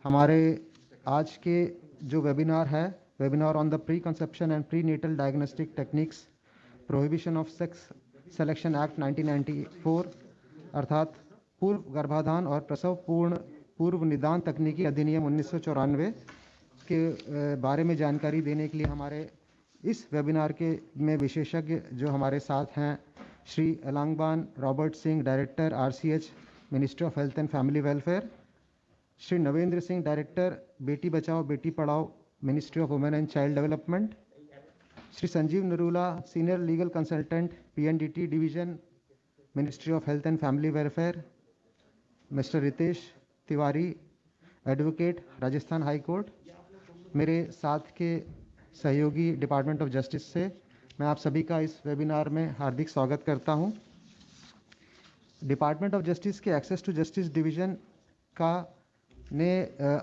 हमारे आज के जो वेबिनार है, webinar on the pre conception and pre natal diagnostic techniques prohibition of sex selection act 1994 अर्थात पूर्व गर्भाधान और प्रसव पूर्व निदान तकनीकी अधिनियम 1994 के बारे में जानकारी देने के लिए हमारे इस वेबिनार के में विशेषज्ञ जो हमारे साथ हैं, Shri Elangbam Robert Singh, director RCH ministry of health and family welfare, Shri Navendra Singh, director Beti Bachao Beti Padhao ministry of women and child development, Shri Sanjeev Narula, senior legal consultant PNDT division ministry of health and family welfare, mister Ritesh Tiwari, advocate Rajasthan high court, मेरे साथ के सहयोगी department of justice से मैं आप सभी का इस वेबिनार में हार्दिक स्वागत करता हूं। डिपार्टमेंट ऑफ जस्टिस के एक्सेस टू जस्टिस डिवीज़न का ने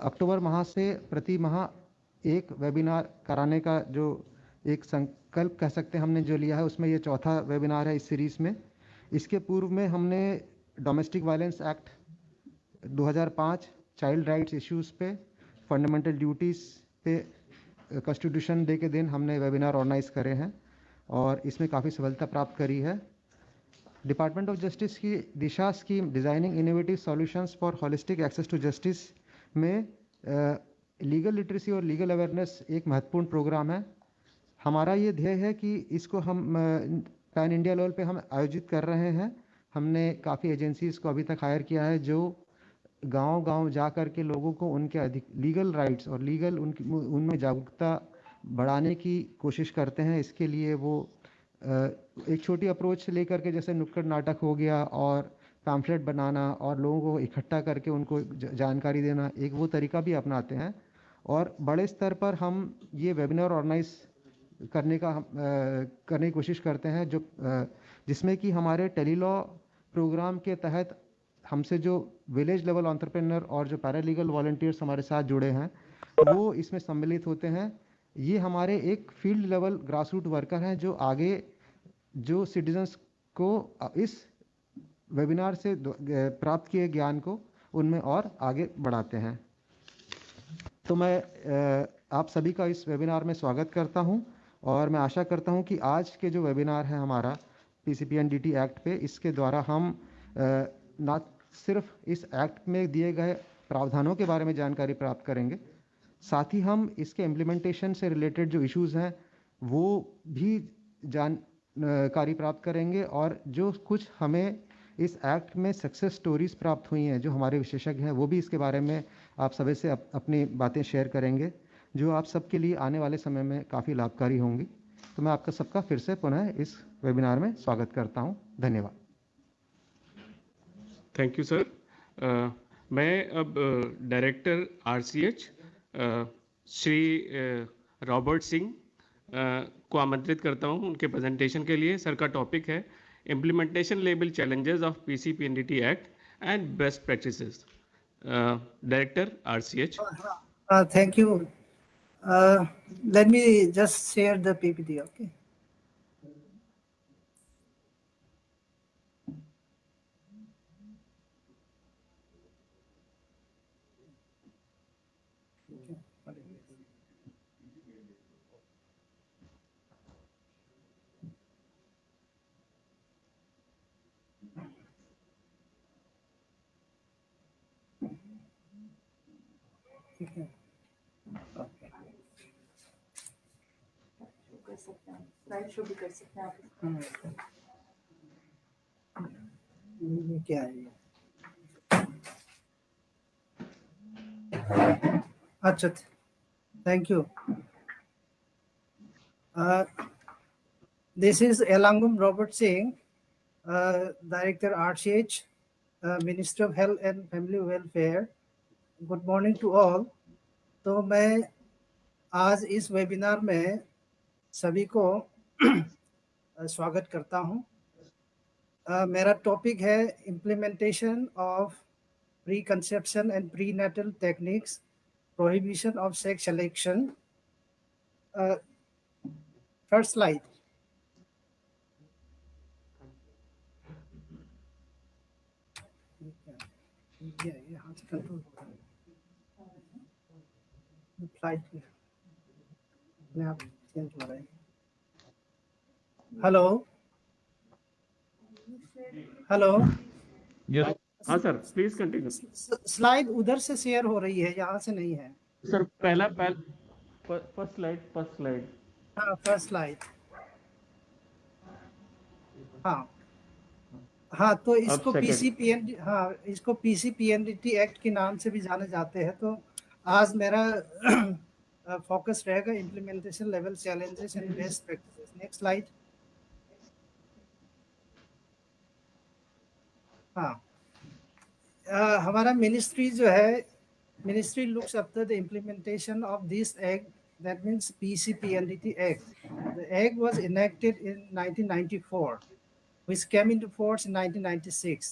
अक्टूबर माह से प्रति माह एक वेबिनार कराने का जो एक संकल्प कह सकते हैं हमने जो लिया है, उसमें ये चौथा वेबिनार है इस सीरीज़ में। इसके पूर्व में हमने domestic violence act 2005, child rights issues पे, फंडामेंटल ड्यूटीज़ पे कॉन्स्टिट्यूशन डे के दिन हमने वेबिनार ऑर्गेनाइज करे हैं और इसमें काफ़ी सफलता प्राप्त करी है। डिपार्टमेंट ऑफ जस्टिस की Disha scheme designing innovative solutions for holistic access to justice में लीगल लिटरेसी और लीगल अवेयरनेस एक महत्वपूर्ण प्रोग्राम है। हमारा ये ध्येय है कि इसको हम पैन इंडिया लेवल पे हम आयोजित कर रहे हैं। हमने काफ़ी एजेंसीज़ को अभी तक हायर किया है जो गांव-गांव जा कर के लोगों को उनके लीगल राइट्स और लीगल उनमें जागरूकता बढ़ाने की कोशिश करते हैं। इसके लिए वो एक छोटी अप्रोच से लेकर के जैसे नुक्कड़ नाटक हो गया और पैम्फलेट बनाना और लोगों को इकट्ठा करके उनको जानकारी देना, एक वो तरीका भी अपनाते हैं। और बड़े स्तर पर हम ये वेबिनार ऑर्गेनाइज करने की कोशिश करते हैं जो जिसमें कि हमारे टेलीलॉ प्रोग्राम के तहत हमसे जो विलेज लेवल एंटरप्रेन्योर और जो पैरालीगल वॉलंटियर्स हमारे साथ जुड़े हैं वो इसमें सम्मिलित होते हैं। ये हमारे एक फील्ड लेवल ग्रासरूट वर्कर हैं जो आगे जो सिटीजन्स को इस वेबिनार से प्राप्त किए ज्ञान को उनमें और आगे बढ़ाते हैं। तो मैं आप सभी का इस वेबिनार में स्वागत करता हूं और मैं आशा करता हूं कि आज के जो वेबिनार है हमारा PCPNDT एक्ट पे, इसके द्वारा हम ना सिर्फ इस एक्ट में दिए गए प्रावधानों के बारे में जानकारी प्राप्त करेंगे, साथ ही हम इसके इम्प्लीमेंटेशन से रिलेटेड जो इश्यूज़ हैं वो भी जानकारी प्राप्त करेंगे और जो कुछ हमें इस एक्ट में सक्सेस स्टोरीज प्राप्त हुई हैं जो हमारे विशेषज्ञ हैं वो भी इसके बारे में आप सभी से अपनी बातें शेयर करेंगे जो आप सबके लिए आने वाले समय में काफ़ी लाभकारी होंगी। तो मैं आपका सबका फिर से पुनः इस वेबिनार में स्वागत करता हूँ। धन्यवाद। Thank you sir. मैं अब director RCH Shri Robert Singh को आमंत्रित करता हूं उनके प्रेजेंटेशन के लिए। सर का टॉपिक है implementation label challenges of PCPNDT act and best practices. Director RCH। Thank you. Let me just share the PPT, okay? Slide show भी कर सकते हैं आप। ये क्या है? अच्छा, thank you. This is Elangum Robert Singh, Director RCH, Ministry of Health and Family Welfare. Good morning to all. तो मैं आज इस वेबिनार में सभी को स्वागत करता हूं। मेरा टॉपिक है implementation of pre conception and pre natal techniques, prohibition of sex selection. First slide. यहाँ से कंट्रोल। फ्लाइट में आप चेंज हो रहे हैं। हेलो हेलो, यस हाँ सर, प्लीज कंटिन्यू। स्लाइड उधर से शेयर हो रही है, यहाँ से नहीं है। Sir first slide. हाँ, फर्स्ट स्लाइड। हाँ हाँ, तो इसको second. पीसीपीएनडी, हाँ, इसको पीसीपीएनडीटी एक्ट के नाम से भी जाने जाते हैं। तो आज मेरा फोकस रहेगा implementation level challenges and best practices. Next slide. हाँ, हमारा मिनिस्ट्री जो है, ministry looks after the implementation of this act, that means PCPNDT act. The act was enacted in 1994 which came into force in 1996।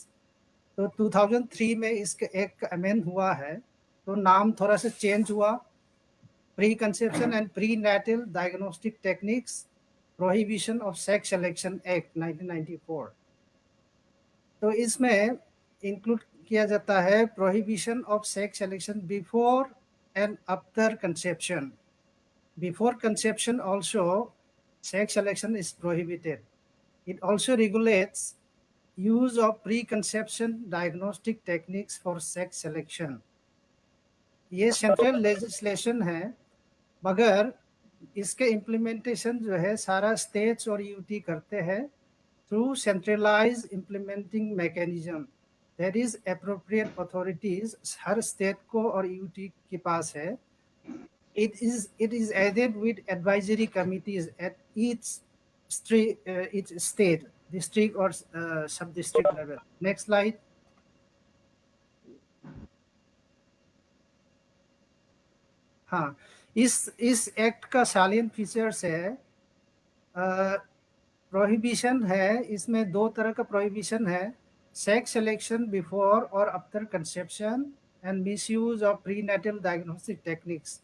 तो 2003 में इसका एक amend हुआ है, तो नाम थोड़ा सा चेंज हुआ, pre conception and pre natal diagnostic techniques prohibition of sex selection act 1994। तो इसमें इंक्लूड किया जाता है prohibition of sex selection before and after conception. Before conception also sex selection is prohibited. It also regulates use of preconception diagnostic techniques for sex selection। ये central legislation है, मगर इसके implementation जो है सारा स्टेट्स और यूटी करते हैं through centralise implementing mechanism. That is appropriate authorities हर स्टेट को और यूटी के पास है। it is added with advisory committees at each state, district or sub-district level। Next slide। हाँ, इस एक्ट का सालियन फीचर्स है, प्रोहिबिशन है। इसमें दो तरह का प्रोहिबिशन है, सेक्स सिलेक्शन बिफोर और after conception and misuse of prenatal diagnostic techniques.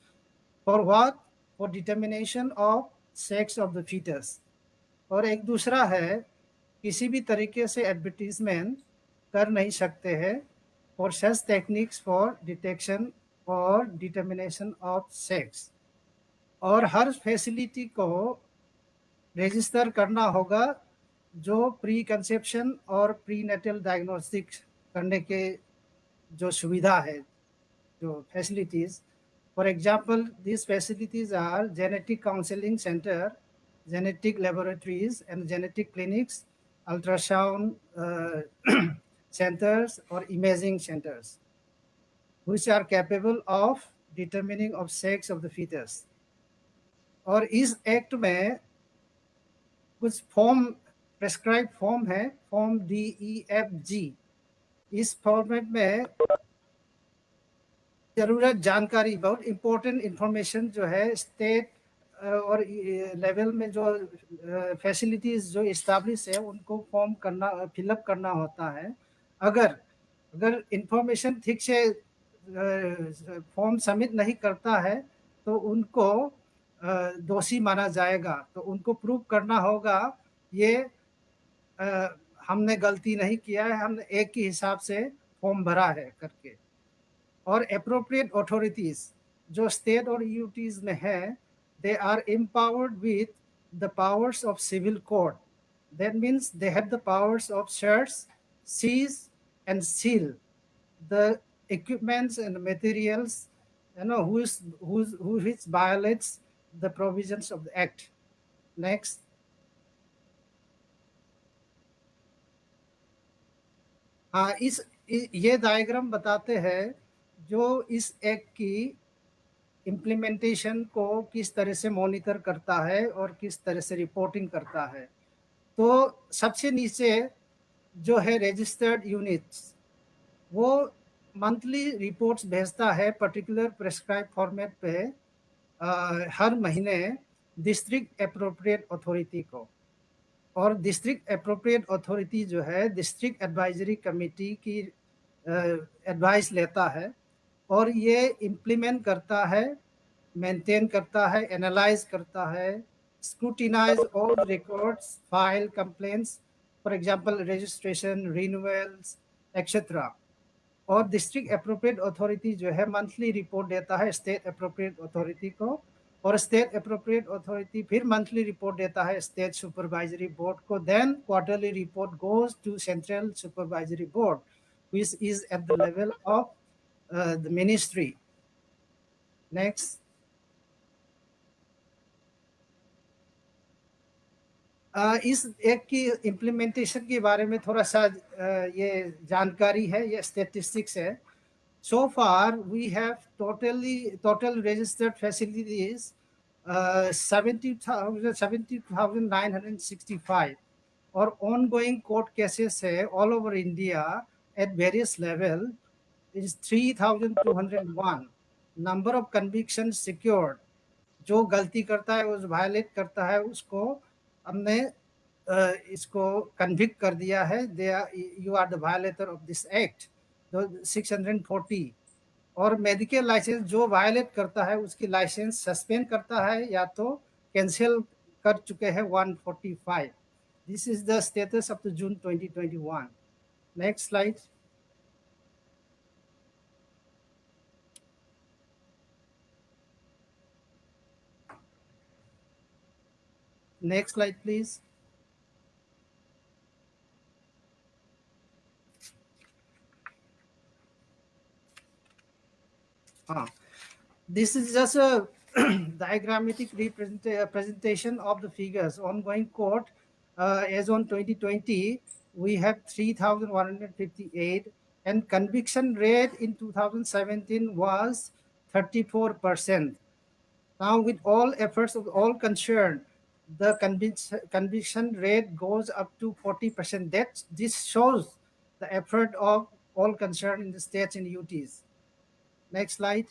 For what? For determination of sex of the foetus. और एक दूसरा है, किसी भी तरीके से एडवर्टीजमेंट कर नहीं सकते हैं for such techniques for detection और डिटर्मिनेशन ऑफ सेक्स। और हर फैसिलिटी को रजिस्टर करना होगा जो प्री कंसेप्शन और प्री नेटल डायग्नोस्टिक करने के जो सुविधा है, जो facilities. For example this facilities are genetic counselling centre, genetic laboratories and genetic clinics, ultrasound centers or imaging centers which are capable of determining of sex of the fetus। और इस act में कुछ फॉर्म, प्रेस्क्राइब फॉर्म है, form DEFG। इस format में जरूरत जानकारी, बहुत इंपॉर्टेंट इंफॉर्मेशन जो है स्टेट और लेवल में जो फैसिलिटीज जो इस्टेब्लिश है उनको फॉर्म करना, फिलअप करना होता है। अगर इंफॉर्मेशन ठीक से फॉर्म सबमिट नहीं करता है तो उनको दोषी माना जाएगा। तो उनको प्रूव करना होगा ये हमने गलती नहीं किया है, हमने एक के हिसाब से फॉर्म भरा है करके। और एप्रोप्रिएट अथॉरिटीज जो स्टेट और यूटीज में है, they are empowered with the powers of civil court। That means they have the powers of search, seize and seal the equipments and materials, which violates the provisions of the act। Next। हाँ, ये diagram बताते हैं जो इस act की implementation को किस तरह से मॉनिटर करता है और किस तरह से रिपोर्टिंग करता है। तो सबसे नीचे जो है रजिस्टर्ड यूनिट्स, वो मंथली रिपोर्ट्स भेजता है पर्टिकुलर प्रेस्क्राइब फॉर्मेट पे हर महीने डिस्ट्रिक्ट एप्रोप्रिएट अथॉरिटी को। और डिस्ट्रिक्ट एप्रोप्रिएट अथॉरिटी जो है डिस्ट्रिक्ट एडवाइजरी कमेटी की एडवाइस लेता है और ये इम्प्लीमेंट करता है, मेंटेन करता है, एनालाइज करता है, scrutinise all records, file complaints, for example registration, renewals etcetera. और डिस्ट्रिक्ट अप्रोप्रिएट अथॉरिटी जो है मंथली रिपोर्ट देता है स्टेट अप्रोप्रिएट अथॉरिटी को, और स्टेट अप्रोप्रिएट अथॉरिटी फिर मंथली रिपोर्ट देता है स्टेट सुपरवाइजरी बोर्ड को. Then quarterly report goes to central supervisory board which is at the level of the ministry. Next. इस एक्ट की इम्प्लीमेंटेशन के बारे में थोड़ा सा ये जानकारी है, ये स्टेटिस्टिक्स है. So far we have total registered facilities 70,965 और ongoing court cases है all over India at various level is 3,201. Number of convictions secured, जो गलती करता है उस वायलेट करता है उसको हमने इसको कन्विक्ट कर दिया है. You are the violator of this act 640. और मेडिकल लाइसेंस जो वायलेट करता है उसकी लाइसेंस सस्पेंड करता है या तो कैंसिल कर चुके हैं 145. This is the status up to June 2021. Next slide. Next slide, please. This is just a diagrammatic presentation of the figures. Ongoing court, as on 2020, we have 3,158, and conviction rate in 2017 was 34%. Now, with all efforts of all concerned, the conviction rate goes up to 40%. This shows the effort of all concerned in the states and UTs. Next slide.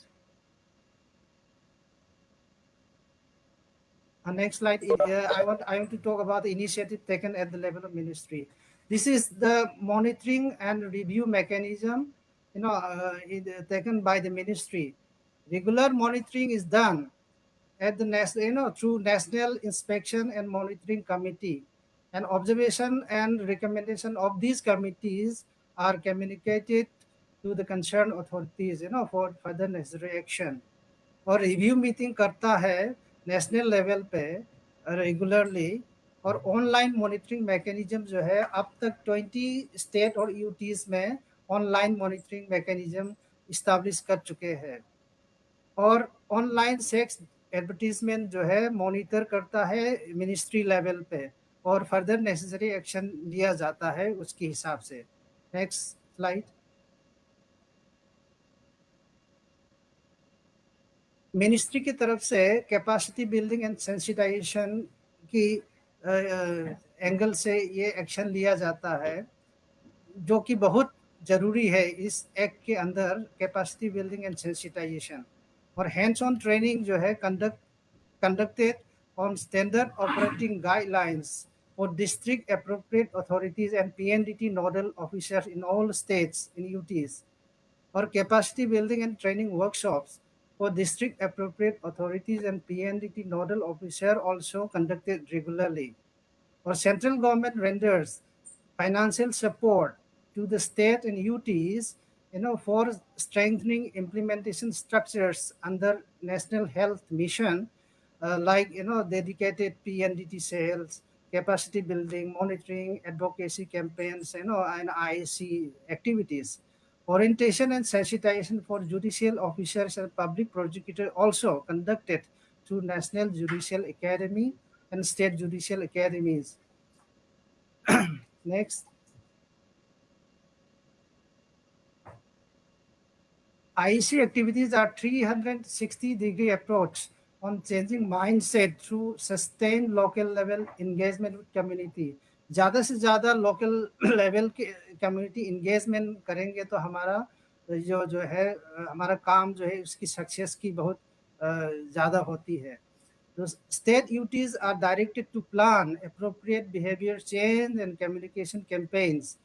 Next slide. I want to talk about the initiative taken at the level of ministry. This is the monitoring and review mechanism, taken by the ministry. Regular monitoring is done at the national, through National Inspection and Monitoring Committee, and observation and recommendation of these committees are communicated to the concerned authorities, for further necessary action. और review meeting करता है national level पे regularly, और online monitoring mechanism जो है अब तक 20 state और यूटीज में ऑनलाइन मॉनिटरिंग मैकेनिज्म इस्टेब्लिश कर चुके हैं. और ऑनलाइन सेक्स एडवर्टीजमेंट जो है मॉनिटर करता है मिनिस्ट्री लेवल पे, और फर्दर नेसेसरी एक्शन लिया जाता है उसके हिसाब से. Next slide. मिनिस्ट्री की तरफ से कैपेसिटी बिल्डिंग एंड सेंसिटाइजेशन की एंगल से ये एक्शन लिया जाता है, जो कि बहुत जरूरी है इस एक्ट के अंदर. कैपेसिटी बिल्डिंग एंड सेंसिटाइजेशन और हैंड्स ऑन ट्रेनिंग जो है conducted on standard operating guidelines for district appropriate authorities and PNDT nodal officers in all states in UTs, or capacity building and training workshops for district appropriate authorities and PNDT nodal officer also conducted regularly. Or central government renders financial support to the state and UTs, for strengthening implementation structures under National Health Mission, like dedicated PNDT cells, capacity building, monitoring, advocacy campaigns, and IC activities. Orientation and sensitization for judicial officers and public prosecutors also conducted through National Judicial Academy and state judicial academies. Next. IEC activities are 360-degree approach on changing mindset through sustained local level engagement with community. ज़्यादा से ज़्यादा local level के community engagement करेंगे तो हमारा जो है हमारा काम जो है उसकी success की बहुत ज़्यादा होती है. The state UTs are directed to plan appropriate behavior change and communication campaigns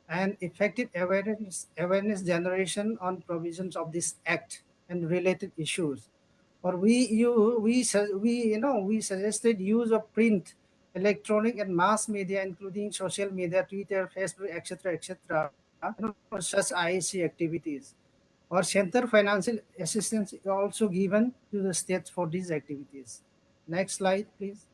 and effective awareness generation on provisions of this act and related issues. Or we suggested use of print, electronic and mass media, including social media, Twitter, Facebook, etc., such IAC activities. Or center financial assistance is also given to the states for these activities. Next slide, please.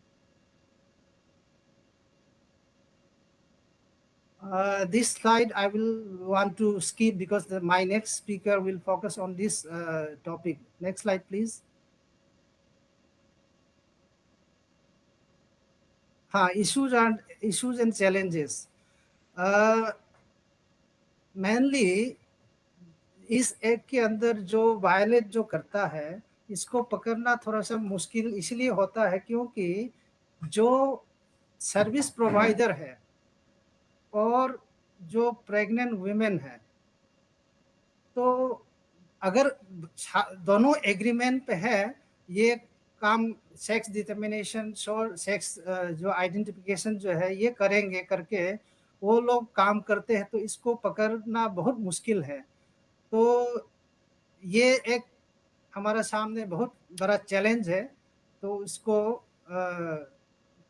This slide I will want to skip because my next speaker will focus on this topic. Next slide, please. Issues and challenges. Mainly इस act के अंदर जो violet जो करता है, इसको पकड़ना थोड़ा सा मुश्किल इसलिए होता है क्योंकि जो सर्विस प्रोवाइडर है और जो प्रेग्नेंट वुमेन है, तो अगर दोनों एग्रीमेंट पे है, ये काम सेक्स डिटर्मिनेशन और सेक्स जो आइडेंटिफिकेशन जो है ये करेंगे करके वो लोग काम करते हैं, तो इसको पकड़ना बहुत मुश्किल है। तो ये एक हमारा सामने बहुत बड़ा चैलेंज है, तो इसको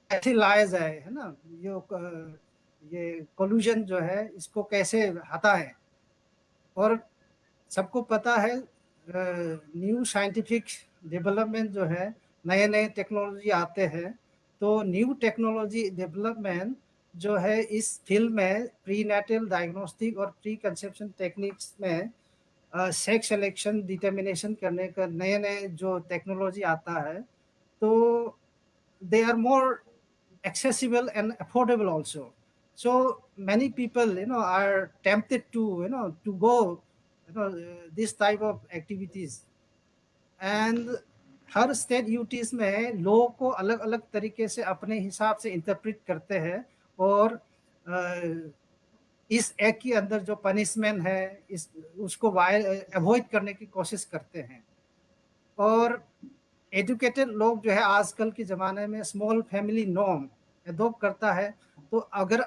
कैसे लाया जाए, है ना, ये कोल्यूजन जो है इसको कैसे हटाएं। और सबको पता है न्यू साइंटिफिक डेवलपमेंट जो है, नए नए टेक्नोलॉजी आते हैं, तो न्यू टेक्नोलॉजी डेवलपमेंट जो है इस फील्ड में प्रीनेटल डायग्नोस्टिक और प्री कंसेप्शन टेक्निक्स में सेक्स सिलेक्शन डिटर्मिनेशन करने का नए नए जो टेक्नोलॉजी आता है, तो they are more accessible and affordable also. So many people, are tempted to, to go, this type of activities. And her state UTs में लॉ को अलग अलग तरीके से अपने हिसाब से इंटरप्रेट करते हैं और इस एक्ट के अंदर जो पनिशमेंट है उसको अवॉइड करने की कोशिश करते हैं। और एजुकेटेड लोग जो है आजकल के ज़माने में स्मॉल फैमिली नॉर्म एडॉप्ट करता है, तो अगर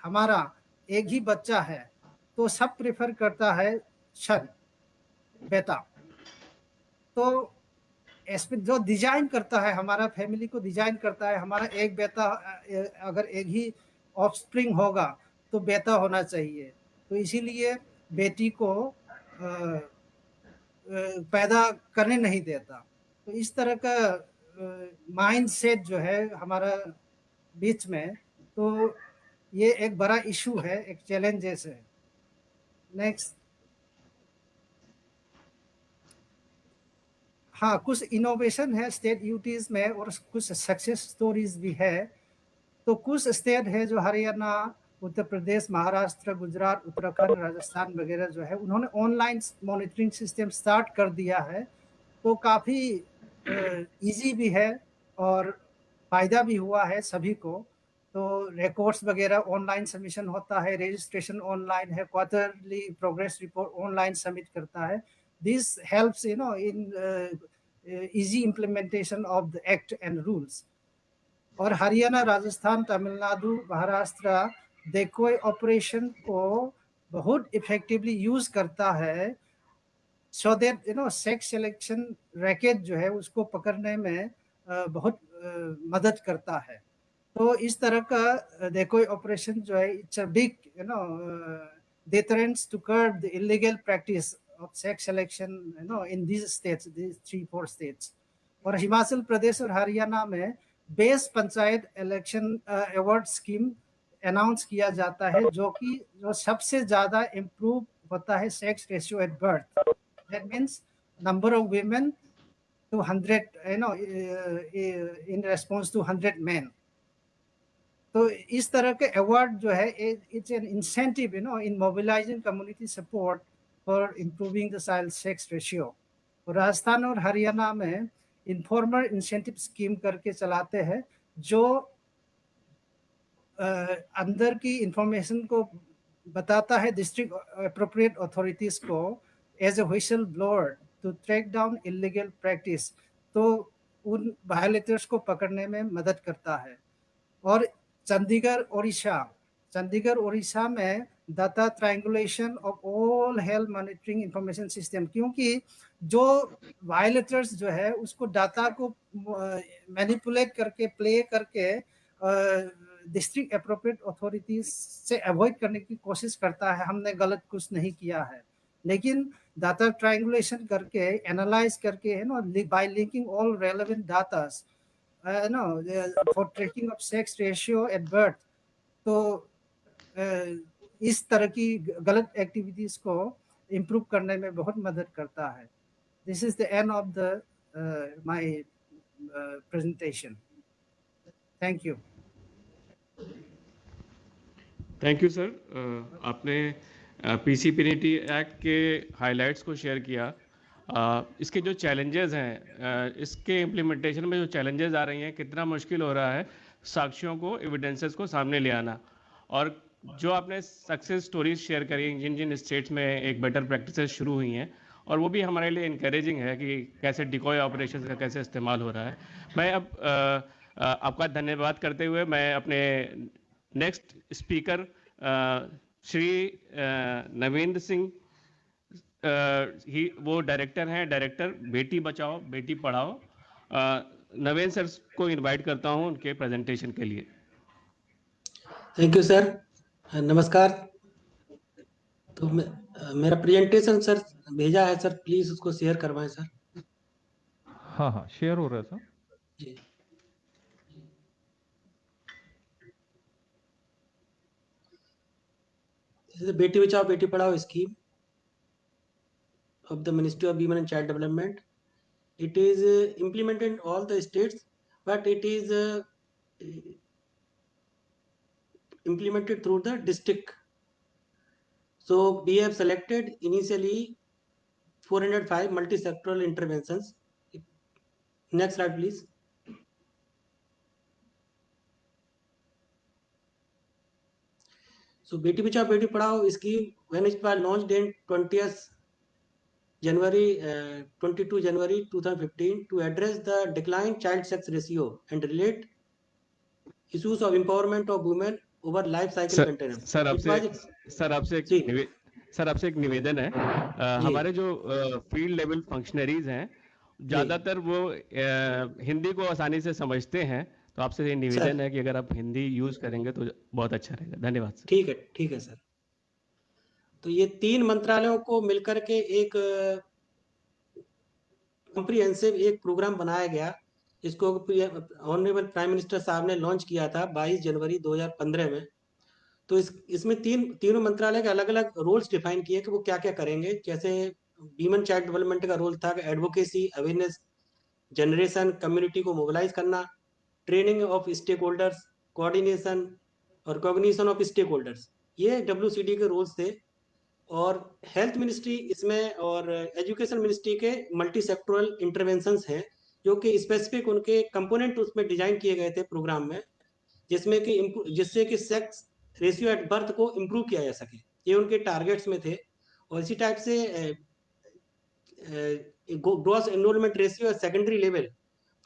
हमारा एक ही बच्चा है तो सब प्रेफर करता है सन, बेटा। तो इसमें जो डिजाइन करता है, हमारा फैमिली को डिजाइन करता है, हमारा एक बेटा, अगर एक ही ऑफस्प्रिंग होगा तो बेटा होना चाहिए, तो इसीलिए बेटी को पैदा करने नहीं देता। तो इस तरह का माइंड सेट जो है हमारा बीच में, तो ये एक बड़ा इशू है, एक चैलेंजेस है। नेक्स्ट। कुछ इनोवेशन है स्टेट यूटीज में और कुछ सक्सेस स्टोरीज भी है। तो कुछ स्टेट है जो हरियाणा, उत्तर प्रदेश, महाराष्ट्र, गुजरात, उत्तराखंड, राजस्थान वगैरह जो है, उन्होंने ऑनलाइन मॉनिटरिंग सिस्टम स्टार्ट कर दिया है, तो काफ़ी इजी भी है और फ़ायदा भी हुआ है सभी को। तो रिकॉर्ड्स वगैरह ऑनलाइन सबमिशन होता है, रजिस्ट्रेशन ऑनलाइन है, quarterly progress report online submit करता है। This helps in easy implementation of the act and rules. और हरियाणा, राजस्थान, तमिलनाडु, महाराष्ट्र देखो ऑपरेशन को बहुत इफेक्टिवली यूज करता है, so that sex selection racket जो है उसको पकड़ने में बहुत मदद करता है। तो इस तरह का देखो ऑपरेशन जो है, it's a big deterrents to curb the illegal practice of sex selection in these states, these 3-4 states. और हिमाचल प्रदेश और हरियाणा में base panchayat election award scheme announce किया जाता है, जो सबसे ज्यादा इम्प्रूव होता है sex ratio at birth. That means number of women to 100, in response to 100 men. तो इस तरह के अवार्ड जो है, it's an incentive in mobilising community support for improving the child sex ratio. Rajasthan और हरियाणा में इन्फॉर्मल इंसेंटिव स्कीम करके चलाते हैं, जो अंदर की इंफॉर्मेशन को बताता है डिस्ट्रिक्ट अप्रोप्रिएट अथॉरिटीज को as a whistle blower to track down illegal practice, तो उन वायलेटर्स को पकड़ने में मदद करता है। और चंडीगढ़ उड़ीसा में data triangulation of all health monitoring information system, क्योंकि जो वायलेटर्स जो है उसको डाटा को मैनिपुलेट करके, प्ले करके डिस्ट्रिक्ट अप्रोप्रिएट अथॉरिटीज से अवॉइड करने की कोशिश करता है, हमने गलत कुछ नहीं किया है, लेकिन डाटा ट्रायंगुलेशन करके, एनालाइज करके, है ना, by linking all relevant datas, no, for tracking of sex ratio at birth, तो इस तरह की गलत एक्टिविटीज को इम्प्रूव करने में बहुत मदद करता है। This is the end of the my presentation. Thank you. Thank you sir. आपने पीसीपीएनटी एक्ट के हाइलाइट्स को शेयर किया। इसके जो चैलेंजेस हैं, इसके इम्प्लीमेंटेशन में जो चैलेंजेस आ रही हैं, कितना मुश्किल हो रहा है साक्ष्यों को, एविडेंसेस को सामने ले आना, और जो आपने सक्सेस स्टोरीज शेयर करी जिन जिन स्टेट्स में एक बेटर प्रैक्टिसेस शुरू हुई हैं, और वो भी हमारे लिए इनकरेजिंग है कि कैसे डिकॉय ऑपरेशन का कैसे इस्तेमाल हो रहा है। मैं अब आपका धन्यवाद करते हुए मैं अपने नेक्स्ट स्पीकर श्री नवेंद्र सिंह, वो डायरेक्टर हैं, डायरेक्टर बेटी बचाओ बेटी पढ़ाओ, नवेंद्र सर को इनवाइट करता हूं उनके प्रेजेंटेशन के लिए। Thank you sir. नमस्कार। तो मेरा प्रेजेंटेशन सर भेजा है सर, प्लीज उसको शेयर करवाएं सर। हाँ शेयर हो रहा है सर जी। बेटी बचाओ बेटी पढ़ाओ scheme of the Ministry of Women and Child Development. It is implemented in all the states, but it is implemented through the district. So we have selected initially 405 multi-sectoral interventions. Next slide, please. So Beti Bachao Beti Padhao scheme, when it was launched in 20th January 22 January 2015 to address the declined child sex ratio and relate issues of empowerment of women over life cycle continuum. Sir आपसे एक निवेदन है। हमारे जो field level functionaries हैं ज्यादातर वो हिंदी को आसानी से समझते हैं, तो आपसे ये निवेदन है कि अगर आप हिंदी यूज करेंगे तो बहुत अच्छा रहेगा। धन्यवाद सर। ठीक है सर। तो ये 3 मंत्रालयों को मिलकर के एक कॉम्प्रिहेंसिव एक प्रोग्राम बनाया गया। इसको ऑनरेबल प्राइम मिनिस्टर साहब ने लॉन्च किया था 22 जनवरी 2015 में। तो इसमें तीनों मंत्रालय के अलग अलग रोल्स डिफाइन किए कि वो क्या क्या करेंगे। जैसे वीमेन चाइल्ड डेवलपमेंट का रोल था एडवोकेसी, अवेयरनेस जनरेशन, कम्युनिटी को मोबिलाइज करना, training of stake holders, coordination और कॉग्निशन ऑफ स्टेक होल्डर्स, ये WCD के रोल्स थे। और हेल्थ मिनिस्ट्री इसमें और एजुकेशन मिनिस्ट्री के मल्टी सेक्टोरल इंटरवेंशंस हैं, जो कि स्पेसिफिक उनके कंपोनेंट उसमें डिजाइन किए गए थे प्रोग्राम में, जिससे कि सेक्स रेशियो एट बर्थ को इम्प्रूव किया जा सके। ये उनके टारगेट्स में थे। और इसी टाइप से gross enrolment ratio at secondary level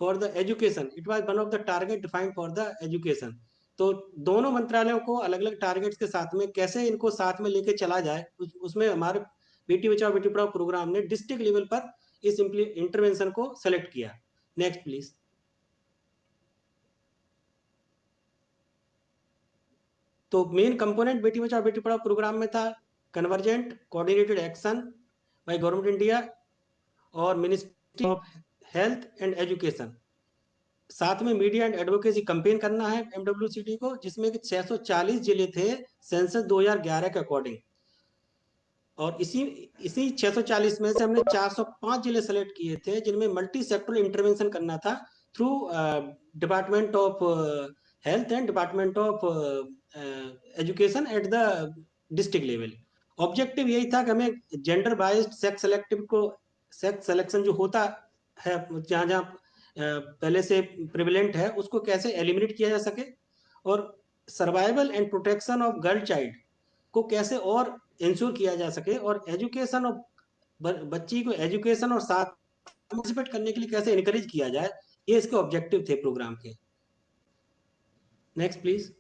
for the education, it was one of the target defined for the education. तो दोनों मंत्रालयों को अलग अलग टारगेट्स के साथ में कैसे इनको साथ में लेके चला जाए, उसमें हमारे बेटी बचाओ बेटी पढ़ाओ प्रोग्राम ने डिस्ट्रिक्ट लेवल पर इस इंटरवेंशन को सेलेक्ट किया। Next please. तो main component Beti Bachao Beti Padhao programme में था convergent coordinated action by government India और ministry of health and education. साथ में मीडिया एंड एडवोकेसी कैंपेन करना है MWCD को, जिसमें कि 640 जिले थे सेंसस 2011 के अकॉर्डिंग। और इसी 640 में से हमने 405 जिले सेलेक्ट किए थे जिनमें मल्टी सेक्टरल इंटरवेंशन करना था through department of health and department of education at the district level. Objective यही था कि हमें जेंडर बाइज्ड सेक्स सिलेक्शन जो होता है जहाँ जहाँ पहले से प्रिविलेंट है उसको कैसे एलिमिनेट किया जा सके, और survival and protection of girl child को कैसे और इंश्योर किया जा सके, और एजुकेशन ऑफ बच्ची को एजुकेशन और साथ पार्टिसिपेट करने के लिए कैसे इनकरेज किया जाए, ये इसके ऑब्जेक्टिव थे प्रोग्राम के। Next please.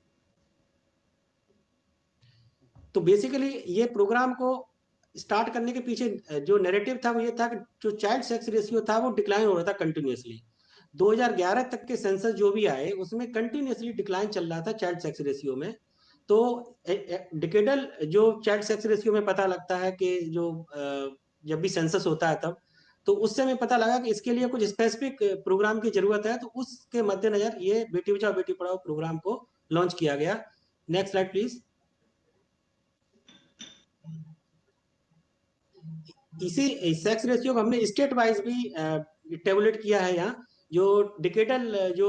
तो बेसिकली ये प्रोग्राम को स्टार्ट करने के पीछे जो नैरेटिव था वो ये था कि जो चाइल्ड सेक्स रेशियो था वो डिक्लाइन हो रहा था कंटिन्यूअसली। 2011 तक के सेंसस जो भी आए उसमें कंटिन्यूसली डिक्लाइन चल रहा था चाइल्ड सेक्स रेशियो में। तो डिकेडल जो चाइल्ड सेक्स रेशियो में पता लगता है कि जो जब भी सेंसस होता है तब, तो उससे हमें पता लगा कि इसके लिए कुछ स्पेसिफिक प्रोग्राम की जरूरत है। तो उसके मद्देनजर ये बेटी बचाओ बेटी पढ़ाओ प्रोग्राम को लॉन्च किया गया। Next slide please. इसी सेक्स रेशियो को हमने स्टेट वाइज भी टेबुलेट किया है यहाँ। जो डिकेडल जो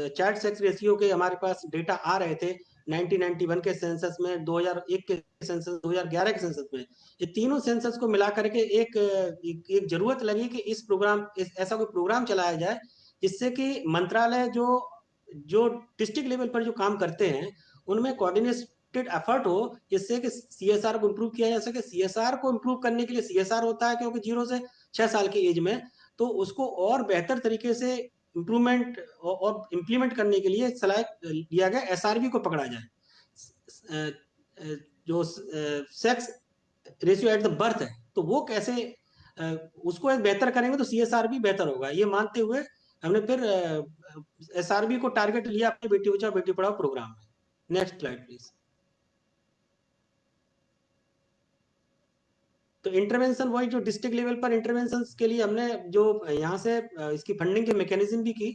चाइल्ड सेक्स रेशियो के हमारे पास डेटा आ रहे थे 1991 के सेंसस में, 2001 के सेंसस, 2011 के सेंसस में, ये तीनों सेंसस को मिला करके एक जरूरत लगी कि ऐसा कोई प्रोग्राम चलाया जाए जिससे कि मंत्रालय जो डिस्ट्रिक्ट लेवल पर जो काम करते हैं उनमें कोऑर्डिनेटेड एफर्ट हो, जिससे कि सीएसआर को इम्प्रूव किया जा सके। सीएसआर को इम्प्रूव करने के लिए सीएसआर होता है क्योंकि 0 से 6 साल की एज में, तो उसको और बेहतर तरीके से इम्प्रूवमेंट और इम्प्लीमेंट करने के लिए सलाह दिया गया एसआरबी को पकड़ा जाए। जो sex ratio at the birth है, तो वो कैसे उसको बेहतर करेंगे तो सीएसआर भी बेहतर होगा। ये मानते हुए हमने फिर एसआरबी को टारगेट लिया अपने बेटी बचाओ बेटी पढ़ाओ प्रोग्राम में। Next slide please. तो इंटरवेंशन वही जो डिस्ट्रिक्ट लेवल पर इंटरवेंशन के लिए हमने जो यहाँ से इसकी फंडिंग के मैकेनिज्म भी की।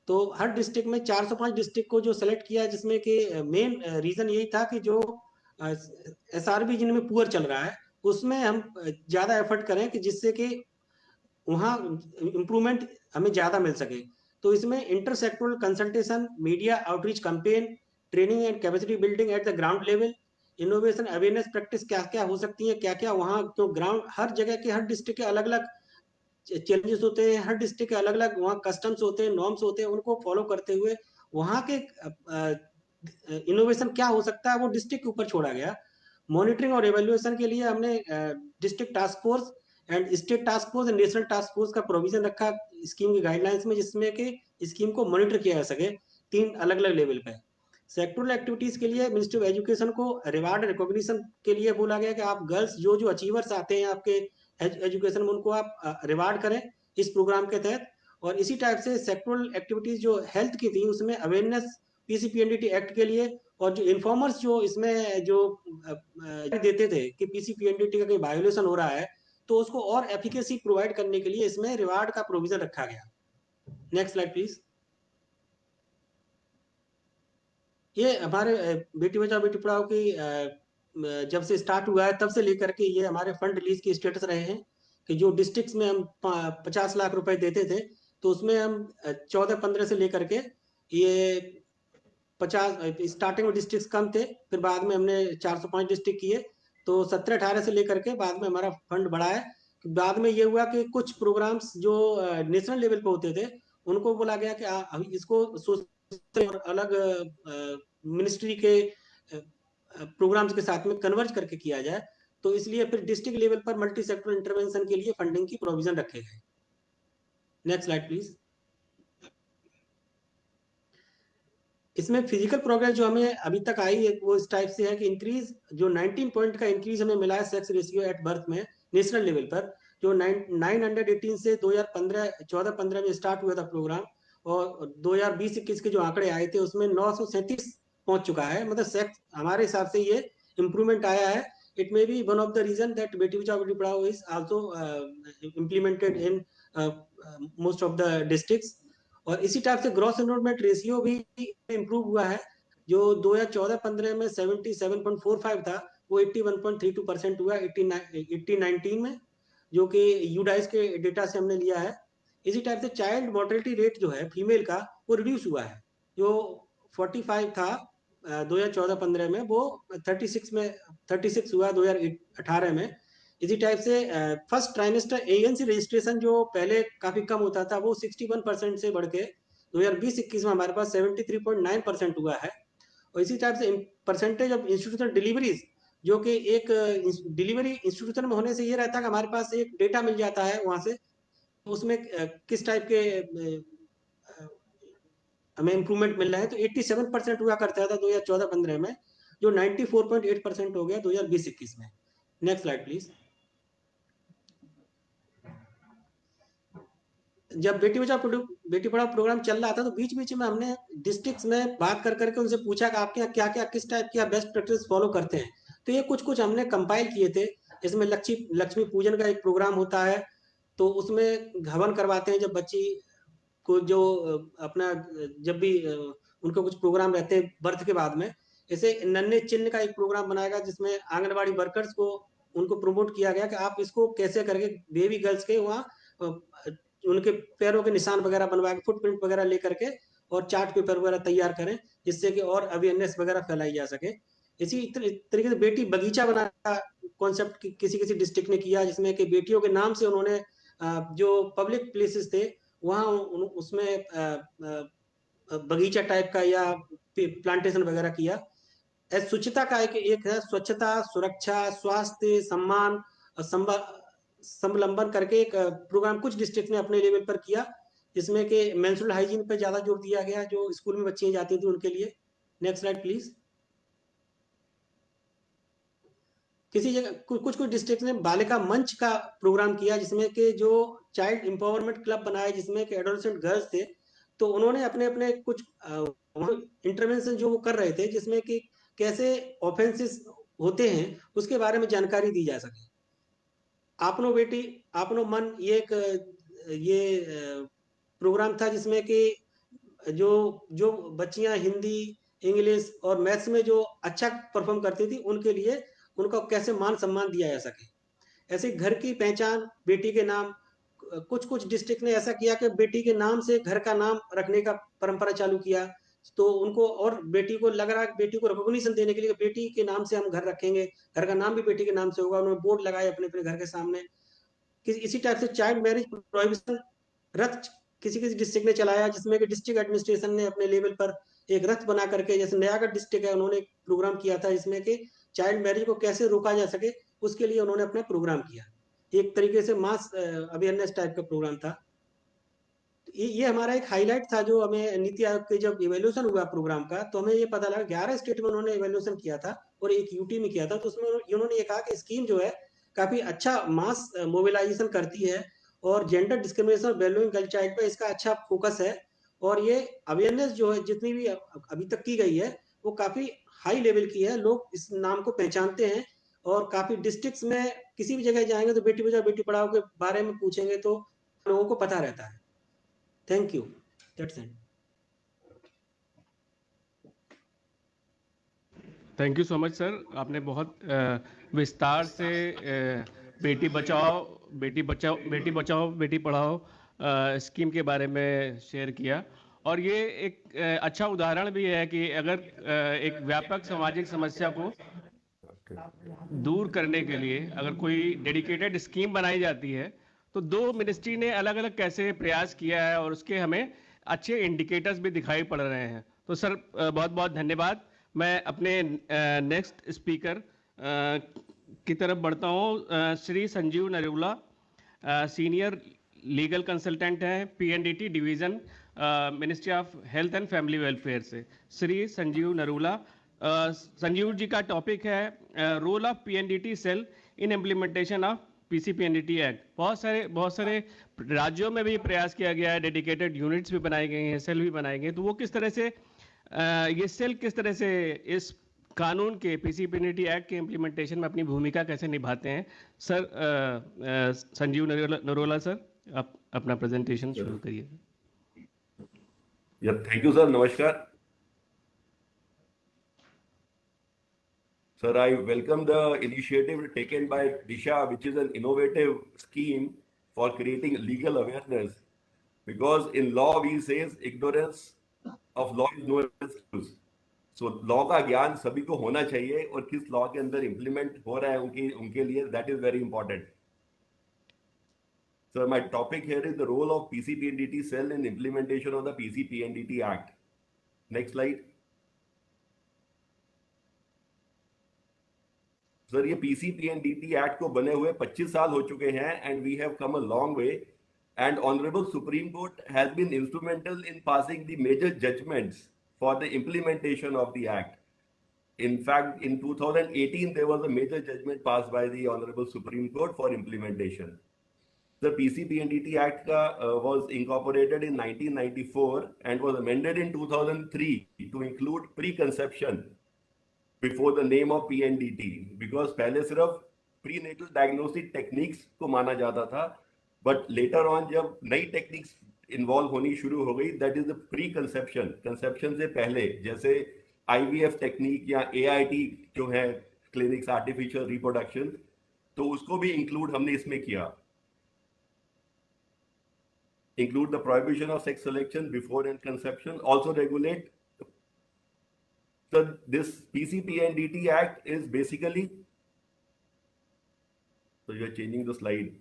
तो हर डिस्ट्रिक्ट में 405 डिस्ट्रिक्ट को जो सेलेक्ट किया, जिसमें कि मेन रीजन यही था कि जो एसआरबी जिनमें पुअर चल रहा है उसमें हम ज्यादा एफर्ट करें कि जिससे कि वहाँ इम्प्रूवमेंट हमें ज्यादा मिल सके। तो इसमें intersectoral consultation, media outreach campaign, training and capacity building at the ground level, innovation awareness practice क्या क्या हो सकती है, क्या क्या वहाँ तो ग्राउंड हर जगह के हर डिस्ट्रिक्ट के अलग अलग चैलेंजेस होते हैं, हर डिस्ट्रिक्ट के अलग अलग वहाँ कस्टम्स होते हैं, नॉर्म्स होते हैं, उनको फॉलो करते हुए वहाँ के इनोवेशन क्या हो सकता है वो डिस्ट्रिक्ट के ऊपर छोड़ा गया। मॉनिटरिंग और एवेल्युएशन के लिए हमने district task force and state task force and national task force का प्रोविजन रखा स्कीम की गाइडलाइंस में, जिसमें कि स्कीम को मॉनिटर किया जा सके 3 अलग अलग लेवल पे। सेक्टोरल एक्टिविटीज के लिए मिनिस्ट्री ऑफ एजुकेशन को रिवार्ड रिकॉग्निशन के लिए बोला गया कि आप गर्ल्स जो अचीवर्स आते हैं आपके एजुकेशन में, उनको आप रिवार्ड करें इस प्रोग्राम के तहत। और इसी टाइप से सेक्टोरल एक्टिविटीज जो हेल्थ की थी उसमें अवेयरनेस पीसीपीएनडीटी एक्ट के लिए, और जो इन्फॉर्मर्स जो इसमें जो देते थे कि पीसीपीएनडीटी का कोई वायोलेशन हो रहा है तो उसको और एफिकेसी प्रोवाइड करने के लिए इसमें रिवार्ड का प्रोविजन रखा गया। Next slide please. ये हमारे बेटी बचाओ बेटी पढ़ाओ की जब से स्टार्ट हुआ है तब से लेकर के ये हमारे फंड रिलीज के स्टेटस रहे हैं कि जो डिस्ट्रिक्ट्स में हम 50 लाख रुपए देते थे तो उसमें हम 14-15 से लेकर के ये 50 स्टार्टिंग में डिस्ट्रिक्ट कम थे, फिर बाद में हमने 405 डिस्ट्रिक्ट किए, तो 17-18 से लेकर के बाद में हमारा फंड बढ़ा है। बाद में ये हुआ कि कुछ प्रोग्राम्स जो नेशनल लेवल पे होते थे उनको बोला गया कि इसको और अलग मिनिस्ट्री के प्रोग्राम्स के साथ में कन्वर्ज करके किया जाए। तो इसलिए फिर डिस्ट्रिक्ट लेवल पर मल्टी सेक्टर इंटरवेंशन के लिए फंडिंग की प्रोविजन रखे गए। Next slide please. इसमें फिजिकल प्रोग्रेस जो हमें अभी तक आई है वो इस टाइप से है कि इंक्रीज जो 19 पॉइंट का इंक्रीज हमें मिला है सेक्स रेशियो एट बर्थ में नेशनल लेवल पर, जो 918 से 2014-15 में स्टार्ट हुआ था प्रोग्राम, और 2020-21 के जो आंकड़े आए थे उसमें 937 पहुंच चुका है। मतलब सेक्स हमारे हिसाब से ये इम्प्रूवमेंट आया है। It may be one of the reason that Beti Bachao Beti Padhao is also implemented in most of the districts. और इसी टाइप से ग्रॉस एनरोलमेंट रेशियो भी इम्प्रूव हुआ है, जो 2014-15 में 77.45 था वो 81.32% हुआ 18-19 में, जो कि यूडाइस के डेटा से हमने लिया है। इसी टाइप से चाइल्ड मोर्टेलिटी रेट जो है फीमेल का वो रिड्यूस हुआ है, जो 45 था 2014-15 में, वो 36 हुआ 2018 में। इसी टाइप से फर्स्ट ट्राइमेस्टर एएनसी रजिस्ट्रेशन जो पहले काफी कम होता था वो 61% से बढ़ के 2020-21 में हमारे पास 73.9% हुआ है। और इसी टाइप से परसेंटेज ऑफ इंस्टीट्यूशनल डिलीवरीज, जो कि एक डिलीवरी इंस्टीट्यूशन में होने से ये रहता है कि हमारे पास एक डेटा मिल जाता है वहां से, उसमें किस टाइप के हमें इम्प्रूवमेंट मिल रहा है। तो 87% हुआ करता था 2014-15 में, जो 94.8% हो गया 2020-21 में। Next slide please. जब बेटी पढ़ाओ प्रोग्राम चल रहा था तो बीच बीच में हमने डिस्ट्रिक्ट्स में बात कर करके उनसे पूछा कि आपके यहाँ क्या क्या किस टाइप की बेस्ट प्रैक्टिस फॉलो करते हैं। तो ये कुछ कुछ हमने कंपाइल किए थे। इसमें लक्ष्मी पूजन का एक प्रोग्राम होता है, तो उसमें हवन करवाते हैं जब बच्ची को, जो अपना जब भी उनके कुछ प्रोग्राम रहते हैं बर्थ के बाद में। ऐसे नन्हे चिन्ह का एक प्रोग्राम बनाया जिसमें आंगनबाड़ी वर्कर्स को उनको प्रमोट किया गया कि आप इसको कैसे करके बेबी गर्ल्स के वहाँ उनके पैरों के निशान वगैरह बनवा के फुटप्रिंट वगैरह लेकर के और चार्ट पेपर वगैरह तैयार करें, जिससे कि और अवेयरनेस वगैरह फैलाई जा सके। इसी तरीके से बेटी बगीचा बनाने का कॉन्सेप्ट किसी किसी डिस्ट्रिक्ट ने किया, जिसमें कि बेटियों के नाम से उन्होंने जो पब्लिक प्लेसेस थे वहाँ उसमें बगीचा टाइप का या प्लांटेशन वगैरह किया। स्वच्छता का एक है स्वच्छता, सुरक्षा, स्वास्थ्य, सम्मान और संवलंबन करके एक प्रोग्राम कुछ डिस्ट्रिक्ट ने अपने लेवल पर किया, जिसमें कि मेंस्ट्रुअल हाइजीन पर ज्यादा जोर दिया गया जो स्कूल में बच्चियां जाती थी उनके लिए। Next slide please. किसी जगह कुछ कुछ डिस्ट्रिक्ट ने बालिका मंच का प्रोग्राम किया, जिसमें कि जो चाइल्ड एम्पावरमेंट क्लब बनाए जिसमें कि एडोलेसेंट गर्ल्स थे, तो उन्होंने अपने अपने कुछ इंटरवेंशन जो वो कर रहे थे, जिसमें कि कैसे ऑफेंसेस होते हैं उसके बारे में जानकारी दी जा सके। आपनो बेटी आपनो मन ये प्रोग्राम था, जिसमें कि जो बच्चियां हिंदी, इंग्लिश और मैथ्स में जो अच्छा परफॉर्म करती थी उनके लिए उनका कैसे मान सम्मान दिया जा सके। ऐसे घर की पहचान बेटी के नाम, कुछ कुछ डिस्ट्रिक्ट ने ऐसा किया कि बेटी के नाम से घर का नाम रखने का परंपरा चालू किया, तो उनको और बेटी को लग रहा है बेटी को रिकॉग्निशन देने के लिए बेटी के नाम से हम घर रखेंगे, घर का नाम भी बेटी के नाम से होगा। उन्होंने बोर्ड लगाए अपने अपने घर के सामने। इसी टाइप से चाइल्ड मैरिज प्रोहिबिशन रथ किसी किसी डिस्ट्रिक्ट ने चलाया, जिसमें कि डिस्ट्रिक्ट एडमिनिस्ट्रेशन ने अपने लेवल पर एक रथ बना करके, जैसे नयागढ़ डिस्ट्रिक्ट है उन्होंने एक प्रोग्राम किया था जिसमें कि चाइल्ड मैरिज को कैसे रोका जा सके उसके लिए उन्होंने अपना प्रोग्राम किया। एक तरीके से मास अवेयरनेस टाइप का प्रोग्राम था। ये हमारा एक हाईलाइट था जो हमें नीति आयोग के जब इवेल्यूशन हुआ प्रोग्राम का, तो हमें ये पता लगा 11 स्टेट में उन्होंने इवेल्यूशन किया था और एक यूटी में किया था। तो उसमें उन्होंने ये कहा कि स्कीम जो है काफी अच्छा मास मोबिलाइजेशन करती है और जेंडर डिस्क्रिमिनेशन और वैल्यूइंग गर्ल चाइल्ड पर इसका अच्छा फोकस है, और ये अवेयरनेस जो है जितनी भी अभी तक की गई है वो काफी हाई लेवल की है। लोग इस नाम को पहचानते हैं और काफी डिस्ट्रिक्ट्स में किसी भी जगह जाएंगे तो बेटी बचाओ बेटी पढ़ाओ के बारे में पूछेंगे तो लोगों को पता रहता है। Thank you, that's it. Thank you so much sir, आपने बहुत विस्तार से बेटी बचाओ बेटी पढ़ाओ स्कीम के बारे में शेयर किया। और ये एक अच्छा उदाहरण भी है कि अगर एक व्यापक सामाजिक समस्या को दूर करने के लिए अगर कोई डेडिकेटेड स्कीम बनाई जाती है तो दो मिनिस्ट्री ने अलग अलग कैसे प्रयास किया है और उसके हमें अच्छे इंडिकेटर्स भी दिखाई पड़ रहे हैं। तो सर बहुत बहुत धन्यवाद। मैं अपने नेक्स्ट स्पीकर की तरफ बढ़ता हूँ। Shri Sanjeev Narula senior legal consultant हैं PNDT division ministry of health and family welfare से। श्री संजीव नरूला, संजीव जी का टॉपिक है role of PNDT cell in implementation of PCPNDT act. बहुत सारे राज्यों में भी प्रयास किया गया है, डेडिकेटेड यूनिट्स भी बनाए गए हैं, सेल भी बनाए गए। तो वो किस तरह से ये सेल किस तरह से इस कानून के पीसीपीएनडीटी एक्ट के इम्प्लीमेंटेशन में अपनी भूमिका कैसे निभाते हैं। सर संजीव नरोला सर, आप अपना प्रेजेंटेशन शुरू करिए। थैंक यू सर, नमस्कार sir. I welcome the initiative taken by Disha, which is an innovative scheme for creating legal awareness, because in law we says ignorance of law is no excuse. So law का ज्ञान सभी को होना चाहिए और किस law के अंदर इम्प्लीमेंट हो रहा है उनके लिए that is very important. So my topic here is the role of PCPNDT cell in implementation of the PCPNDT Act. Next slide. Sir ये पीसीपीएनडीटी एक्ट को बने हुए 25 साल हो चुके हैं and we have come a long way and honourable supreme court has been instrumental in passing the major judgements for the implementation of the act. In fact, in 2018 there was a major judgment passed by the honorable Supreme Court for implementation. The PCPNDT Act was incorporated in 1994 and was amended in 2003 to include preconception before the name of PNDT, because पहले सिर्फ prenatal diagnostic techniques को माना जाता था, but later on जब नई techniques involve होनी शुरू हो गई, that is the preconception, conception से पहले, जैसे IVF technique या AIT जो है clinics artificial reproduction, तो उसको भी include हमने इसमें किया. Include the prohibition of sex selection before and conception, also regulate. So this PCPNDT Act is basically, so you are changing the slide.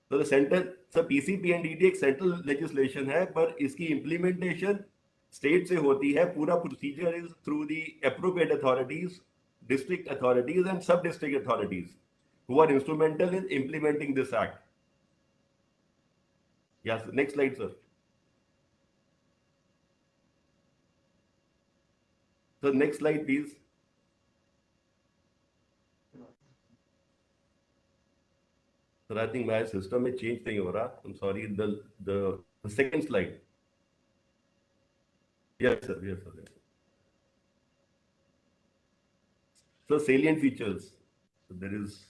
So the central, so PCPNDT एक central legislation है, पर इसकी implementation state से होती है. पूरा procedure is through the appropriate authorities, district authorities and sub-district authorities who are instrumental in implementing this act. Yes, next slide, sir. So next slide, please. Sir, I think my system में change नहीं हो रहा. I'm sorry. The second slide. Yes, sir. Yes, sir. So salient features. So there is.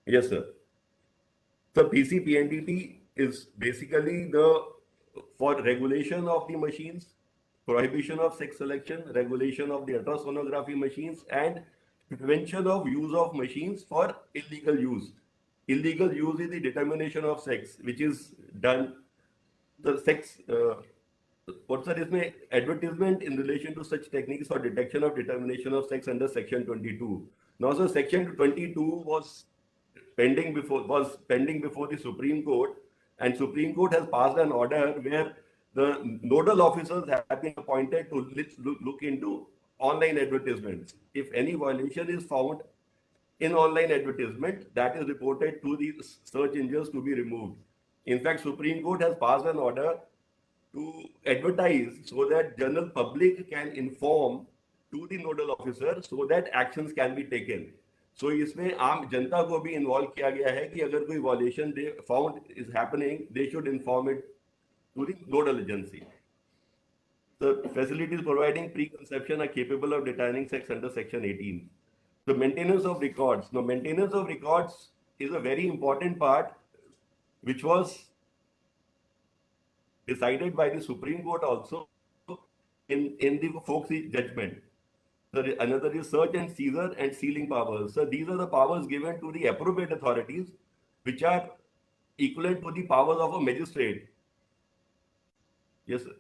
Yes, sir. So PCPNDT is basically for regulation of the machines, prohibition of sex selection, regulation of the ultrasonography machines, and prevention of use of machines for illegal use. Illegal use is the determination of sex, which is done. The sex, what's the इसमें advertisement in relation to such techniques for detection of determination of sex under Section 22. Now, so Section 22 was pending before the Supreme Court, and Supreme Court has passed an order where the nodal officers have been appointed to look into online advertisements. If any violation is found in online advertisement, that is reported to the search engines to be removed. In fact, Supreme Court has passed an order to advertise so that general public can inform to the nodal officer so that actions can be taken. So इसमें आम जनता को भी involve किया गया है कि अगर कोई violation found is happening, they should inform it to the nodal agency. The facilities providing preconception are capable of determining sex under Section 18. The maintenance of records. Now, maintenance of records is a very important part, which was decided by the Supreme Court also in the Foxy judgment. Another is search and seizure and sealing powers. So these are the powers given to the appropriate authorities, which are equivalent to the powers of a magistrate. Yes, sir.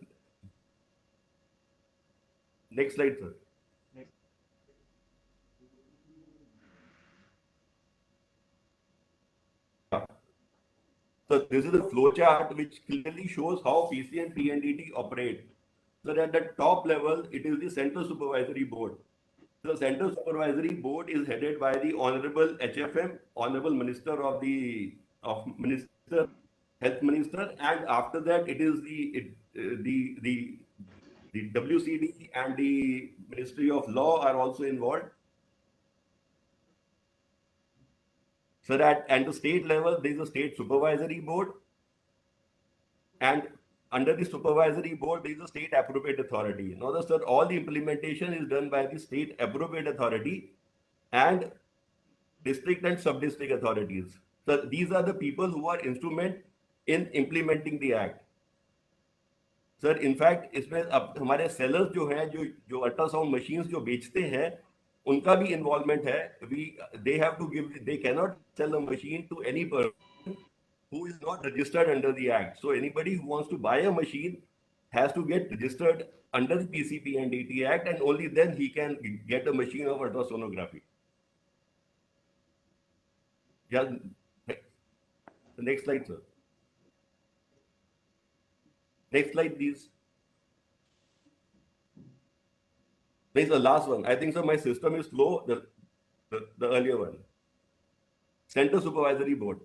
Next slide, sir. So this is a flowchart which clearly shows how PC and PNDT operate. So at the top level, it is the Central Supervisory Board. The Central Supervisory Board is headed by the Honorable HFM, Honorable Minister of Health Minister, and after that it is the WCD and the Ministry of Law are also involved. So that at the state level, there is a State Supervisory Board, and under the Supervisory Board, there is a State Appropriate Authority. Now, sir, all the implementation is done by the State Appropriate Authority and district and sub-district authorities. So these are the people who are instrument in implementing the act. Sir in fact इसमें अब हमारे sellers जो हैं जो ultrasound machines जो बेचते हैं उनका भी इन्वॉल्वमेंट है. They have to give, they can not sell a machine to any person who is not registered under the act. So anybody who wants to buy a machine has to get registered under the PCPNDT Act, and only then he can get a machine of ultrasonography. Yeah. The next slide, sir. Next slide, please. This is the last one. I think so. My system is slow. The earlier one. Central Supervisory Board.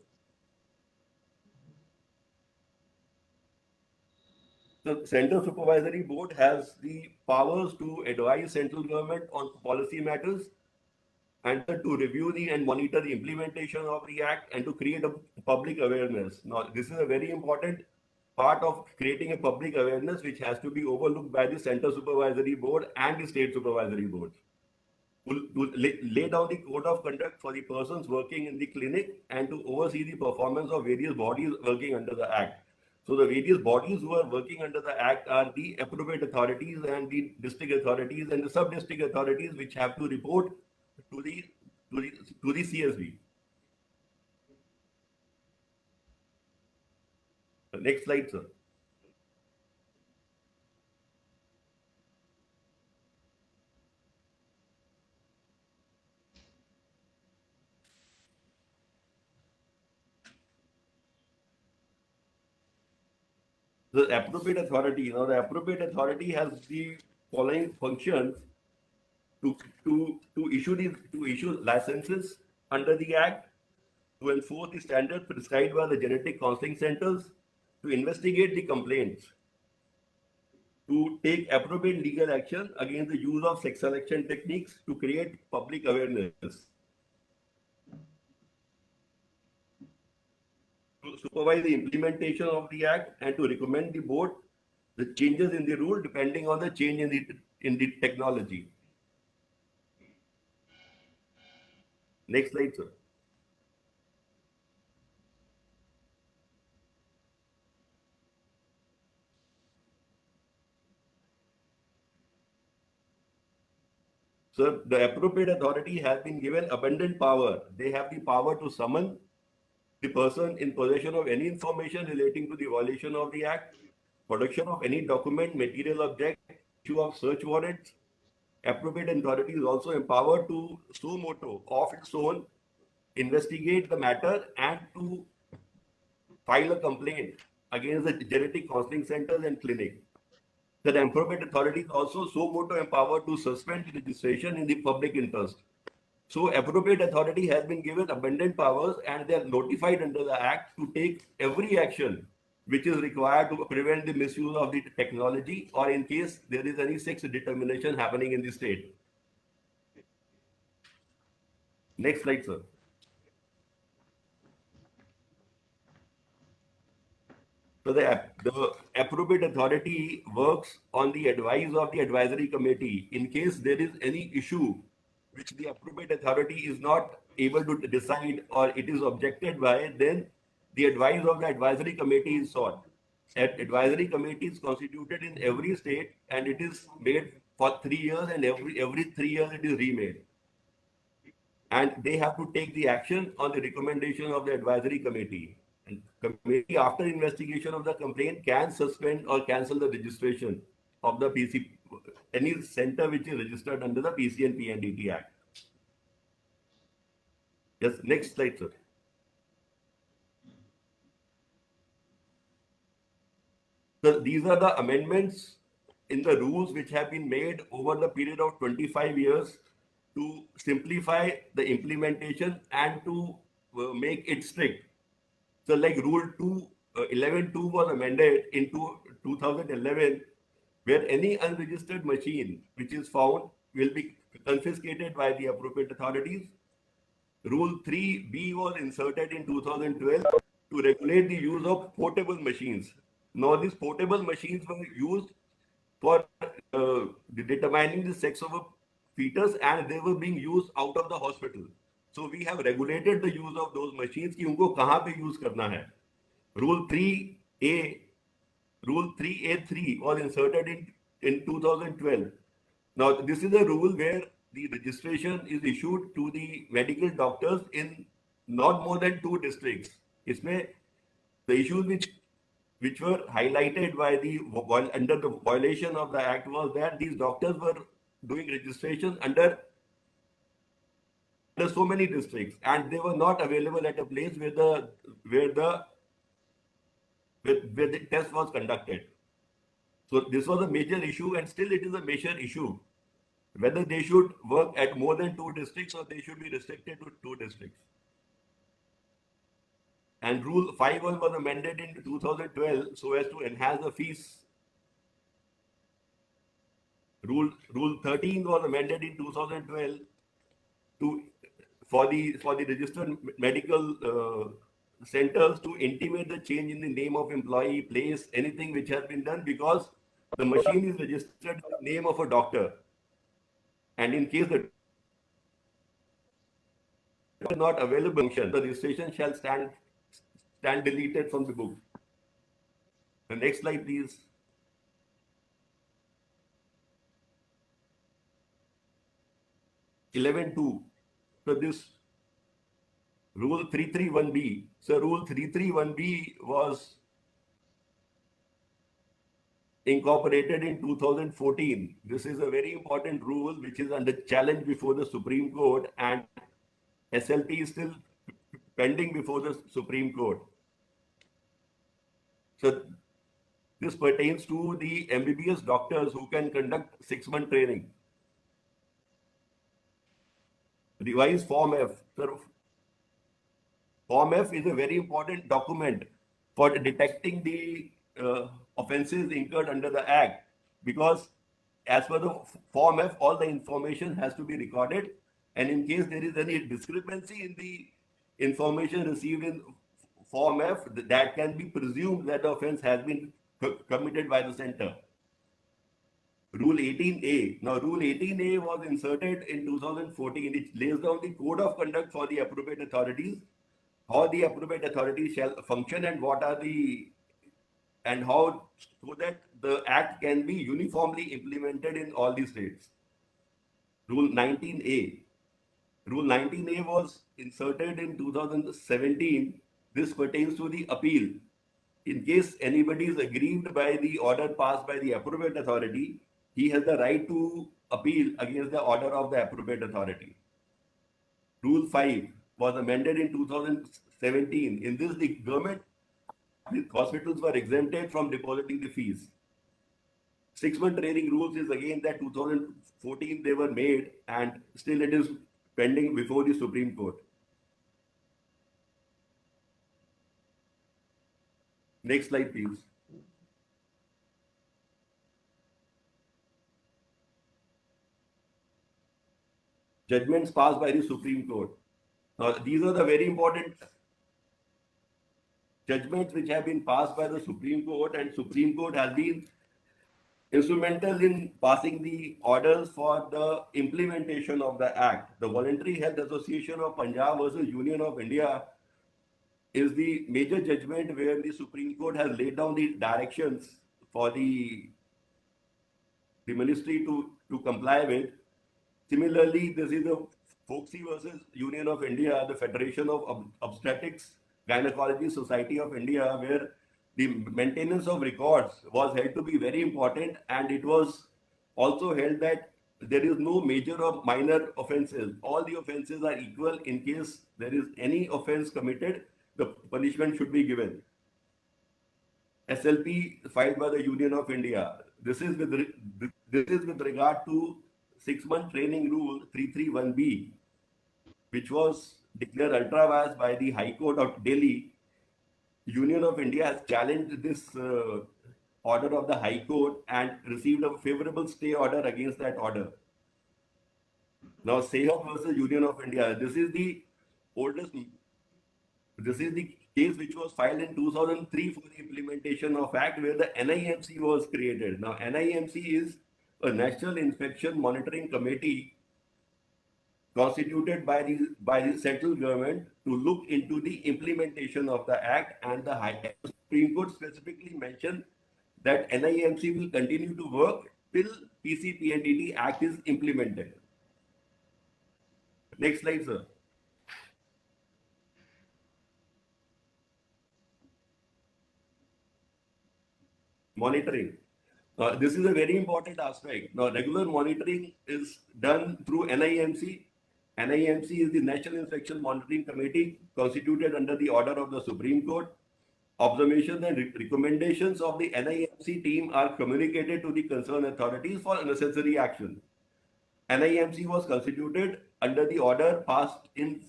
The Central Supervisory Board has the powers to advise central government on policy matters and to review and monitor the implementation of the act and to create a public awareness. Now, this is a very important part of creating a public awareness which has to be overlooked by the Central Supervisory Board and the State Supervisory Board. To lay down the code of conduct for the persons working in the clinic and to oversee the performance of various bodies working under the Act. So the various bodies who are working under the Act are the appropriate authorities and the district authorities and the sub-district authorities which have to report to the CSB. Next slide, sir. The appropriate authority, the appropriate authority has the following functions to issue licenses under the Act, to enforce the standards prescribed by the genetic counseling centers, to investigate the complaints, to take appropriate legal action against the use of sex selection techniques, to create public awareness, to supervise the implementation of the Act, and to recommend the board the changes in the rule depending on the change in the technology. Next slide, sir. Sir, the appropriate authority has been given abundant power. They have the power to summon the person in possession of any information relating to the violation of the Act, production of any document, material object, issue of search warrants. Appropriate authority is also empowered to suo motu, of its own, investigate the matter and to file a complaint against the genetic counseling centers and clinic. The appropriate authority is also suo motu empowered to suspend the registration in the public interest. So appropriate authority has been given abundant powers and they are notified under the Act to take every action which is required to prevent the misuse of the technology or in case there is any sex determination happening in the state. Next slide, sir. So the appropriate authority works on the advice of the advisory committee. In case there is any issue which the appropriate authority is not able to decide or it is objected by, then the advice of the advisory committee is sought. That advisory committee is constituted in every state and it is made for 3 years and every 3 years it is remade. And they have to take the action on the recommendation of the advisory committee. And committee, after investigation of the complaint, can suspend or cancel the registration of the PC, any center which is registered under the PC and PNDT Act. Yes, next slide, sir. So these are the amendments in the rules which have been made over the period of 25 years to simplify the implementation and to make it strict. So like Rule 11.2 was amended in 2011, where any unregistered machine which is found will be confiscated by the appropriate authorities. Rule 3B was inserted in 2012 to regulate the use of portable machines. Now these portable machines were used for determining the sex of a fetus and they were being used out of the hospital. So we have regulated the use of those machines कि उनको कहाँ पे use करना है. Rule 3A3 was inserted in 2012. Now this is a rule where the registration is issued to the medical doctors in not more than 2 districts. इसमें the issues which were highlighted by under the violation of the Act was that these doctors were doing registration under so many districts and they were not available at a place where the test was conducted. So this was a major issue and still it is a major issue whether they should work at more than 2 districts or they should be restricted to 2 districts. And Rule 5.1 was amended in 2012 so as to enhance the fees Rule 13 was amended in 2012 to for the registered medical centers to intimate the change in the name of employee, place, anything which has been done, because the machine is registered in the name of a doctor, and in case the doctor is not available function, the registration shall stand deleted from the book. The next slide, please. (11.2). So this Rule 331B. So Rule 331B was incorporated in 2014. This is a very important rule which is under challenge before the Supreme Court, and SLP is still pending before the Supreme Court. So this pertains to the MBBS doctors who can conduct 6-month training. Revised Form F. So Form F is a very important document for detecting the offenses incurred under the Act, because as per the Form F, all the information has to be recorded, and in case there is any discrepancy in the information received in Form F, that can be presumed that the offense has been committed by the center. Rule 18A. Now, Rule 18A was inserted in 2014. It lays down the code of conduct for the appropriate authorities, how the appropriate authorities shall function, and what are the and how, so that the act can be uniformly implemented in all the states. Rule 19A. Rule 19A was inserted in 2017. This pertains to the appeal. In case anybody is aggrieved by the order passed by the appropriate authority, he has the right to appeal against the order of the appropriate authority. Rule 5 was amended in 2017. In this, the government hospitals were exempted from depositing the fees. 6-month training rules is again that 2014 they were made, and still it is pending before the Supreme Court. Next slide, please. Judgments passed by the Supreme Court. Now, these are the very important judgments which have been passed by the Supreme Court, and Supreme Court has been instrumental in passing the orders for the implementation of the Act. The Voluntary Health Association of Punjab versus Union of India is the major judgment where the Supreme Court has laid down the directions for the ministry to comply with. Similarly, this is the Foxy versus Union of India, the Federation of Obstetrics Gynecology Society of India, where the maintenance of records was held to be very important, and it was also held that there is no major or minor offenses. All the offenses are equal. In case there is any offense committed, the punishment should be given. SLP filed by the Union of India. This is with regard to 6-month training rule 331B, which was declared ultra vires by the High Court of Delhi. Union of India has challenged this order of the High Court and received a favorable stay order against that order. Now, Sehat versus Union of India. This is the case which was filed in 2003 for the implementation of Act, where the NIMC was created. Now, NIMC is a National Inspection Monitoring Committee constituted by the central government to look into the implementation of the Act, and the Supreme Court specifically mentioned that NIMC will continue to work till PCPNDT Act is implemented. Next slide, sir. Monitoring. This is a very important aspect. Now, regular monitoring is done through NIMC. NIMC is the National Inspection Monitoring Committee constituted under the order of the Supreme Court. Observations and recommendations of the NIMC team are communicated to the concerned authorities for necessary action. NIMC was constituted under the order passed in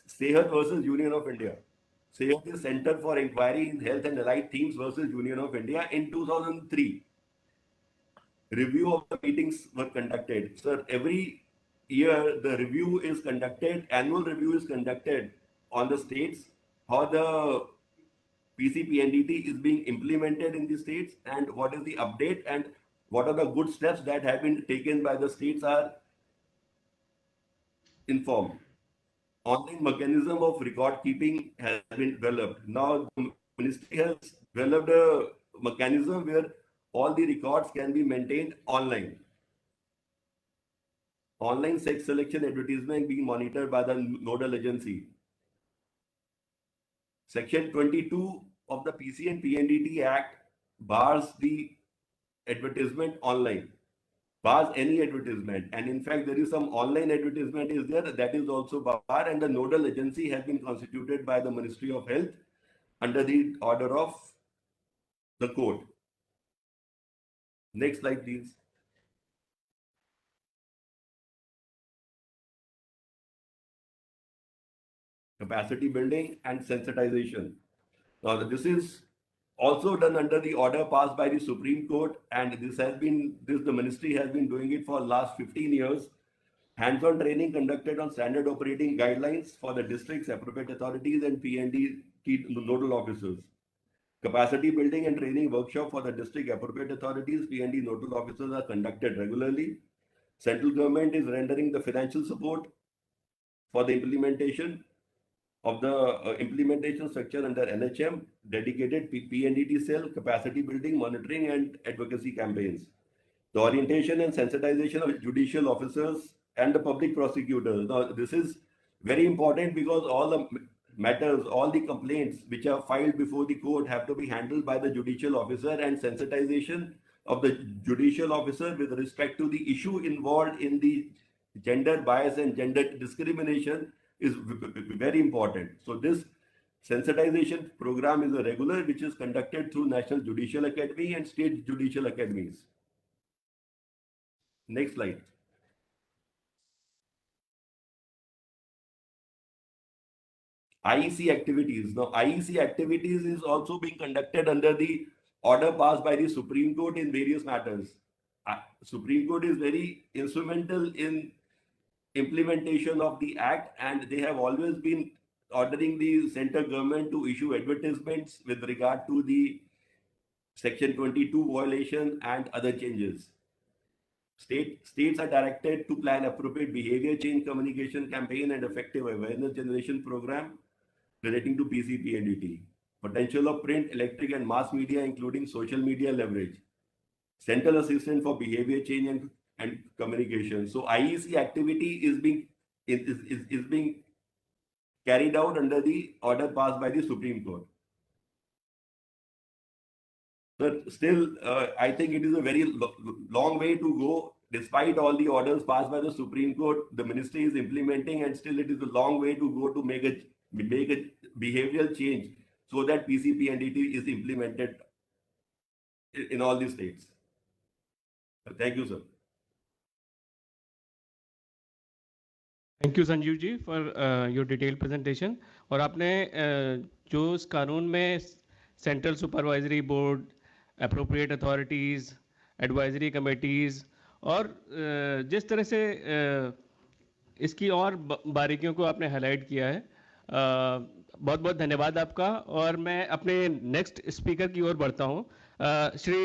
Sehat versus Union of India. Sehat is Center for Inquiry in Health and Allied Themes versus Union of India in 2003. review of the meetings were conducted. Sir, every year the review is conducted, annual review is conducted on the states, how the PCPNDT is being implemented in the states and what is the update and what are the good steps that have been taken by the states are informed. Online mechanism of record keeping has been developed. Now the ministry has developed a mechanism where all the records can be maintained online. Online sex selection advertisement being monitored by the nodal agency. Section 22 of the PC and PNDT Act bars the advertisement online, bars any advertisement. And in fact, there is some online advertisement is there that is also barred, and the nodal agency has been constituted by the Ministry of Health under the order of the court. Next slide, please. Capacity building and sensitization. Now, this is also done under the order passed by the Supreme Court, and the ministry has been doing it for last 15 years. Hands-on training conducted on standard operating guidelines for the districts, appropriate authorities, and PND nodal officers. Capacity building and training workshop for the district appropriate authorities, PND nodal officers are conducted regularly. Central government is rendering the financial support for the implementation of the implementation structure under NHM, dedicated PNDT cell, capacity building, monitoring, and advocacy campaigns. The orientation and sensitization of judicial officers and the public prosecutors. Now, this is very important because all the matters, all the complaints which are filed before the court have to be handled by the judicial officer, and sensitization of the judicial officer with respect to the issue involved in the gender bias and gender discrimination is very important. So this sensitization program is a regular which is conducted through National Judicial Academy and state judicial academies. Next slide. IEC activities. Now, IEC activities is also being conducted under the order passed by the Supreme Court in various matters. Supreme Court is very instrumental in implementation of the act, and they have always been ordering the central government to issue advertisements with regard to the Section 22 violation and other changes. States are directed to plan appropriate behavior change communication campaign and effective awareness generation program relating to PCPNDT. Potential of print, electric, and mass media, including social media leverage. Central assistance for behavior change and communication. So IEC activity is being carried out under the order passed by the Supreme Court. But still, I think it is a very long way to go. Despite all the orders passed by the Supreme Court, the ministry is implementing, and still it is a long way to go to make a behavioral change so that PCPNDT is implemented in all the states. Thank you, sir. Thank you Sanjeev ji for your detail presentation. और आपने जो इस कानून में central supervisory board, appropriate authorities, advisory committees और जिस तरह से इसकी और बारीकियों को आपने हाईलाइट किया है, बहुत बहुत धन्यवाद आपका। और मैं अपने नेक्स्ट स्पीकर की ओर बढ़ता हूँ। श्री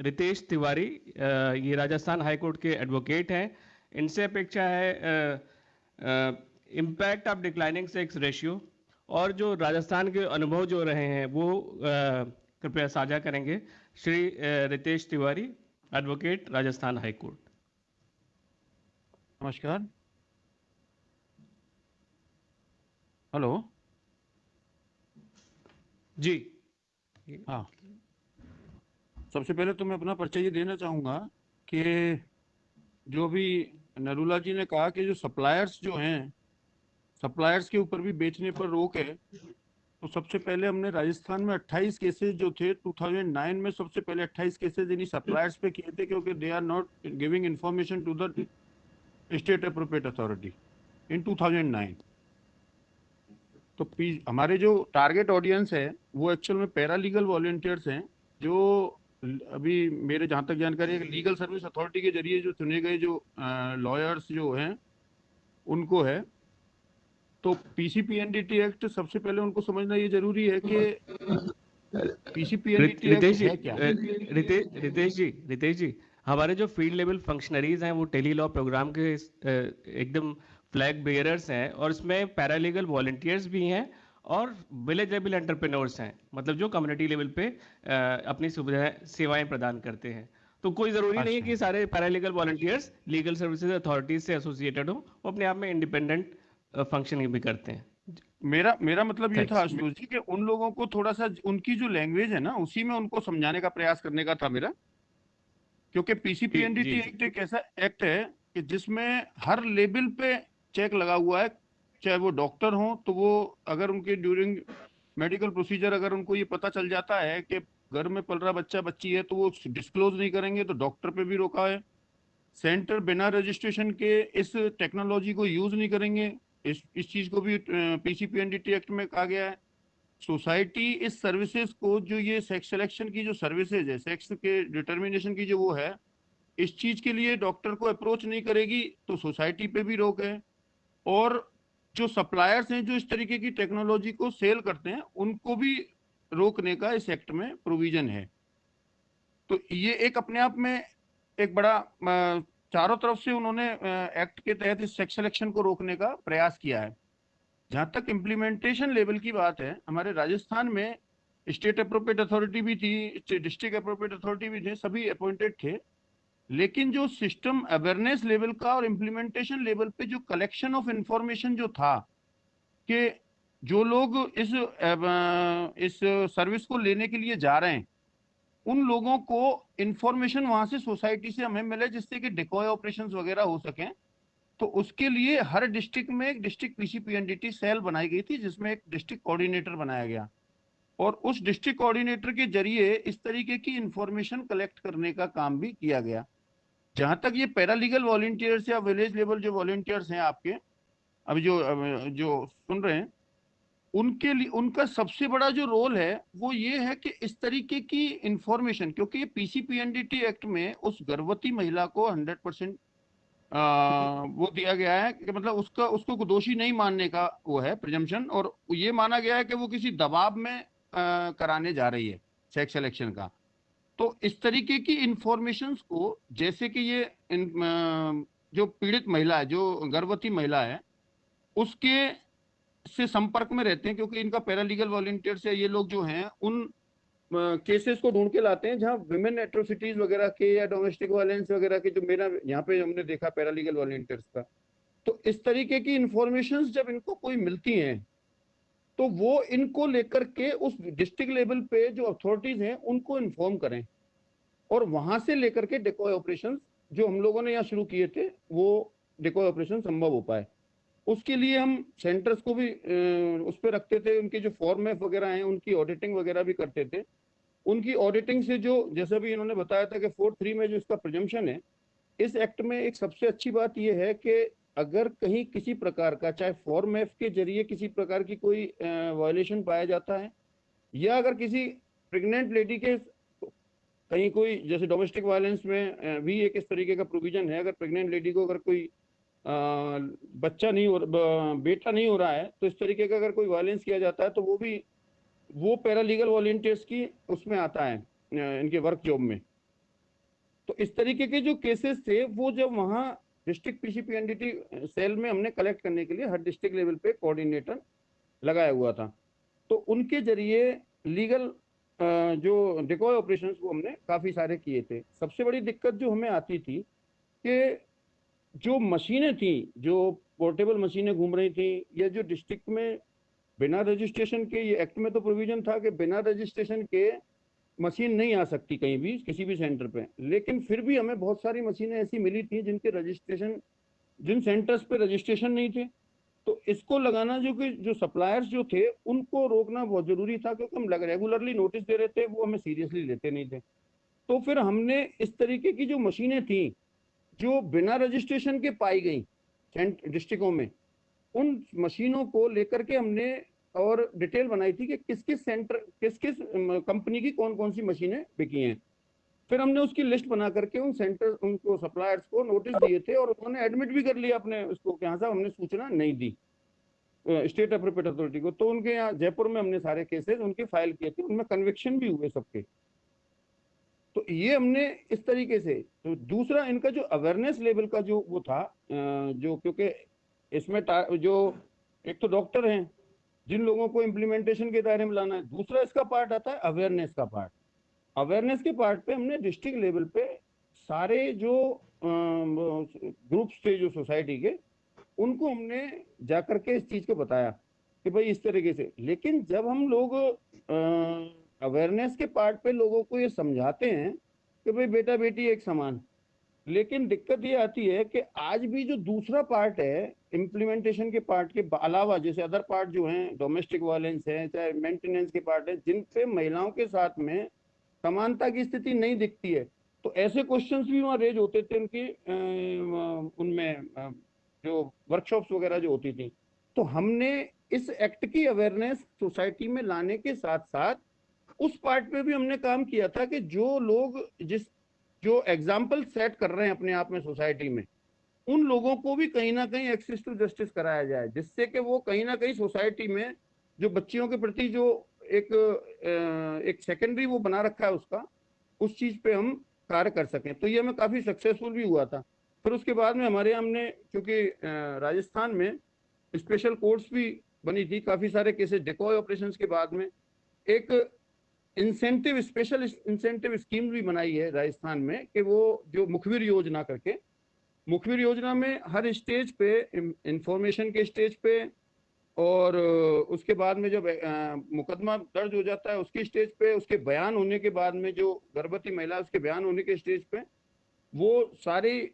रितेश तिवारी, ये राजस्थान हाई कोर्ट के एडवोकेट हैं। इनसे अपेक्षा है impact of declining sex ratio और जो राजस्थान के अनुभव जो रहे हैं वो कृपया साझा करेंगे। Shri Ritesh Tiwari, advocate, Rajasthan high court. नमस्कार। हेलो जी। हाँ, सबसे पहले तो मैं अपना परिचय ये देना चाहूँगा कि जो भी नरूला जी ने कहा कि जो सप्लायर्स जो हैं, सप्लायर्स के ऊपर भी बेचने पर रोक है, तो सबसे पहले हमने राजस्थान में 28 केसेस जो थे 2009 में सबसे पहले 28 केसेस इन्हीं सप्लायर्स पे किए थे, क्योंकि they are not giving information to the state appropriate authority in 2009। तो हमारे जो टारगेट ऑडियंस है वो एक्चुअल में पैरालीगल वॉलंटियर्स हैं जो अभी मेरे जहाँ तक जानकारी है कि लीगल सर्विस अथॉरिटी के जरिए जो चुने गए जो लॉयर्स जो हैं उनको है। तो पीसीपीएनडीटी एक्ट सबसे पहले उनको समझना ये जरूरी है कि पीसीपीएनडीटी एक्ट रितेश जी, है क्या। रितेश जी, हमारे जो फील्ड लेवल फंक्शनरीज हैं वो टेली लॉ प्रोग्राम के एकदम फ्लैग बेयरर्स हैं, और इसमें पैरालीगल वॉलंटियर्स भी हैं और विलेज लेवल एंटरप्रेन्योर्स हैं, मतलब जो कम्युनिटी लेवल पे अपनी सुविधाएं सेवाएं प्रदान करते हैं। तो कोई ज़रूरी नहीं है अच्छा, कि सारे paralegal volunteers legal services authorities से एसोसिएटेड हो, वो अपने आप में इंडिपेंडेंट फंक्शनिंग भी करते हैं। मेरा मतलब ये था थैंक्स। आशुतोष जी कि उन लोगों को थोड़ा सा उनकी जो लैंग्वेज है ना उसी में उनको समझाने का प्रयास करने का था मेरा। क्योंकि जी पीसीपीएनडीटी जी एक्ट एक ऐसा एक्ट है कि जिसमें हर लेवल पे चेक लगा हुआ है। चाहे वो डॉक्टर हो तो वो अगर उनके ड्यूरिंग मेडिकल प्रोसीजर अगर उनको ये पता चल जाता है कि घर में पल रहा बच्चा बच्ची है तो वो डिस्क्लोज नहीं करेंगे, तो डॉक्टर पे भी रोका है। सेंटर बिना रजिस्ट्रेशन के इस टेक्नोलॉजी को यूज नहीं करेंगे, इस चीज को भी पीसीपीएनडीटी एक्ट में कहा गया है। सोसाइटी इस सर्विसेज को जो ये सेक्स सिलेक्शन की जो सर्विसेज है, सेक्स के डिटर्मिनेशन की जो वो है, इस चीज के लिए डॉक्टर को अप्रोच नहीं करेगी तो सोसाइटी पे भी रोक है। और जो सप्लायर्स हैं जो इस तरीके की टेक्नोलॉजी को सेल करते हैं उनको भी रोकने का इस एक्ट में प्रोविजन है। तो ये एक अपने आप में एक बड़ा चारों तरफ से उन्होंने एक्ट के तहत इस सेक्स सिलेक्शन को रोकने का प्रयास किया है। जहां तक इम्प्लीमेंटेशन लेवल की बात है, हमारे राजस्थान में स्टेट अप्रोप्रिएट अथॉरिटी भी थी, डिस्ट्रिक्ट अप्रोप्रिएट अथॉरिटी भी थे, सभी अपॉइंटेड थे। लेकिन जो सिस्टम अवेयरनेस लेवल का और इम्प्लीमेंटेशन लेवल पे जो कलेक्शन ऑफ इंफॉर्मेशन जो था कि जो लोग इस सर्विस को लेने के लिए जा रहे हैं उन लोगों को इंफॉर्मेशन वहां से सोसाइटी से हमें मिले जिससे कि डिकॉय ऑपरेशंस वगैरह हो सकें। तो उसके लिए हर डिस्ट्रिक्ट में एक डिस्ट्रिक्ट पीसीपीएनडीटी सेल बनाई गई थी जिसमें एक डिस्ट्रिक्ट कोऑर्डिनेटर बनाया गया, और उस डिस्ट्रिक्ट कोऑर्डिनेटर के जरिए इस तरीके की इंफॉर्मेशन कलेक्ट करने का काम भी किया गया। जहां तक ये पैरालीगल वॉलंटियर्स या विलेज लेवल जो वॉलंटियर्स हैं आपके अभी जो सुन रहे हैं, उनके लिए उनका सबसे बड़ा जो रोल है वो ये है कि इस तरीके की इंफॉर्मेशन, क्योंकि ये पीसीपीएनडीटी एक्ट में उस गर्भवती महिला को 100% वो दिया गया है कि मतलब उसको दोषी नहीं मानने का वो है प्रिजम्पशन, और ये माना गया है कि वो किसी दबाव में कराने जा रही है सेक्स सिलेक्शन का। तो इस तरीके की इंफॉर्मेशंस को, जैसे कि ये जो पीड़ित महिला है, जो गर्भवती महिला है, उसके से संपर्क में रहते हैं, क्योंकि इनका पैरालीगल वॉलंटियर से ये लोग जो हैं उन केसेस को ढूंढ के लाते हैं जहां विमेन एट्रोसिटीज वगैरह के या डोमेस्टिक वायलेंस वगैरह के, जो मेरा यहाँ पे हमने देखा पैरालीगल वॉलंटियर्स का। तो इस तरीके की इंफॉर्मेशन जब इनको कोई मिलती हैं तो वो इनको लेकर के उस डिस्ट्रिक्ट लेवल पे जो अथॉरिटीज हैं उनको इन्फॉर्म करें, और वहां से लेकर के डिकॉय ऑपरेशन जो हम लोगों ने यहाँ शुरू किए थे वो डिकॉय ऑपरेशन संभव हो पाए। उसके लिए हम सेंटर्स को भी उस पर रखते थे, उनके जो फॉर्म एफ वगैरह हैं उनकी ऑडिटिंग वगैरह भी करते थे। उनकी ऑडिटिंग से जो, जैसा भी इन्होंने बताया था कि 4(3) में जो इसका प्रिजम्पशन है, इस एक्ट में एक सबसे अच्छी बात यह है कि अगर कहीं किसी प्रकार का, चाहे फॉर्म एफ के जरिए किसी प्रकार की कोई वायलेशन पाया जाता है, या अगर किसी प्रेग्नेंट लेडी के कहीं कोई, जैसे डोमेस्टिक वायलेंस में भी एक इस तरीके का प्रोविजन है, अगर प्रेग्नेंट लेडी को अगर कोई बच्चा नहीं हो, बेटा नहीं हो रहा है, तो इस तरीके का अगर कोई वायलेंस किया जाता है तो वो भी वो पैरालीगल वॉलंटियर्स की उसमें आता है इनके वर्क जॉब में। तो इस तरीके के जो केसेस थे वो जब वहाँ डिस्ट्रिक्ट पीसीपीएनडीटी सेल में हमने कलेक्ट करने के लिए हर डिस्ट्रिक्ट लेवल पे कोऑर्डिनेटर लगाया हुआ था, तो उनके जरिए लीगल जो डिकॉय ऑपरेशंस वो हमने काफी सारे किए थे। सबसे बड़ी दिक्कत जो हमें आती थी कि जो मशीनें थी, जो पोर्टेबल मशीनें घूम रही थी, या जो डिस्ट्रिक्ट में बिना रजिस्ट्रेशन के, ये एक्ट में तो प्रोविजन था कि बिना रजिस्ट्रेशन के मशीन नहीं आ सकती कहीं भी किसी भी सेंटर पे, लेकिन फिर भी हमें बहुत सारी मशीनें ऐसी मिली थी जिनके रजिस्ट्रेशन, जिन सेंटर्स पे रजिस्ट्रेशन नहीं थे। तो इसको लगाना, जो कि जो सप्लायर्स जो थे उनको रोकना बहुत जरूरी था, क्योंकि हम रेगुलरली नोटिस दे रहे थे, वो हमें सीरियसली लेते नहीं थे। तो फिर हमने इस तरीके की जो मशीनें थी जो बिना रजिस्ट्रेशन के पाई गई डिस्ट्रिक्टों में, उन मशीनों को लेकर के हमने और डिटेल बनाई थी कि किस किस सेंटर, किस किस कंपनी की कौन कौन सी मशीनें बिकी हैं। फिर हमने उसकी लिस्ट बना करके उन सेंटर उनको सप्लायर्स को नोटिस दिए थे और उन्होंने एडमिट भी कर लिया अपने उसको कि हाँ साहब हमने सूचना नहीं दी स्टेट अप्रोप्रिएट अथॉरिटी को। तो उनके यहाँ जयपुर में हमने सारे केसेस उनके फाइल किए थे, उनमें कन्विक्शन भी हुए सबके। तो ये हमने इस तरीके से। तो दूसरा इनका जो अवेयरनेस लेवल का जो वो था जो, क्योंकि इसमें जो एक तो डॉक्टर हैं जिन लोगों को इम्प्लीमेंटेशन के दायरे में लाना है, दूसरा इसका पार्ट आता है अवेयरनेस का पार्ट। अवेयरनेस के पार्ट पे हमने डिस्ट्रिक्ट लेवल पे सारे जो ग्रुप्स थे जो सोसाइटी के, उनको हमने जाकर के इस चीज को बताया कि भाई इस तरीके से। लेकिन जब हम लोग अवेयरनेस के पार्ट पे लोगों को ये समझाते हैं कि भाई बेटा बेटी एक समान, लेकिन दिक्कत ये आती है कि आज भी जो दूसरा पार्ट है इम्प्लीमेंटेशन के पार्ट के अलावा, जैसे अदर पार्ट जो हैं डोमेस्टिक वायलेंस है चाहे मेंटेनेंस के पार्ट है, जिन पे महिलाओं के साथ में समानता की स्थिति नहीं दिखती है, तो ऐसे क्वेश्चंस भी वहाँ रेज होते थे उनकी उनमें जो वर्कशॉप्स वगैरह जो होती थी। तो हमने इस एक्ट की अवेयरनेस सोसाइटी में लाने के साथ साथ उस पार्ट पे भी हमने काम किया था कि जो लोग जो एग्जाम्पल सेट कर रहे हैं अपने आप में सोसाइटी में, उन लोगों को भी कहीं ना कहीं एक्सेस टू जस्टिस कराया जाए, जिससे कि वो कहीं ना कहीं सोसाइटी में जो बच्चियों के प्रति जो एक सेकेंडरी वो बना रखा है उसका, उस चीज पे हम कार्य कर सकें। तो ये हमें काफी सक्सेसफुल भी हुआ था। फिर उसके बाद में हमारे हमने, क्योंकि राजस्थान में स्पेशल कोर्ट्स भी बनी थी, काफी सारे केसेस डिकॉय ऑपरेशंस के बाद में एक इंसेंटिव स्पेशल इंसेंटिव स्कीम भी बनाई है राजस्थान में कि वो जो मुखबिर योजना करके, मुखबिर योजना में हर स्टेज पे इंफॉर्मेशन के स्टेज पे और उसके बाद में जब मुकदमा दर्ज हो जाता है उसकी स्टेज पे, उसके बयान होने के बाद में जो गर्भवती महिला उसके बयान होने के स्टेज पे, वो सारी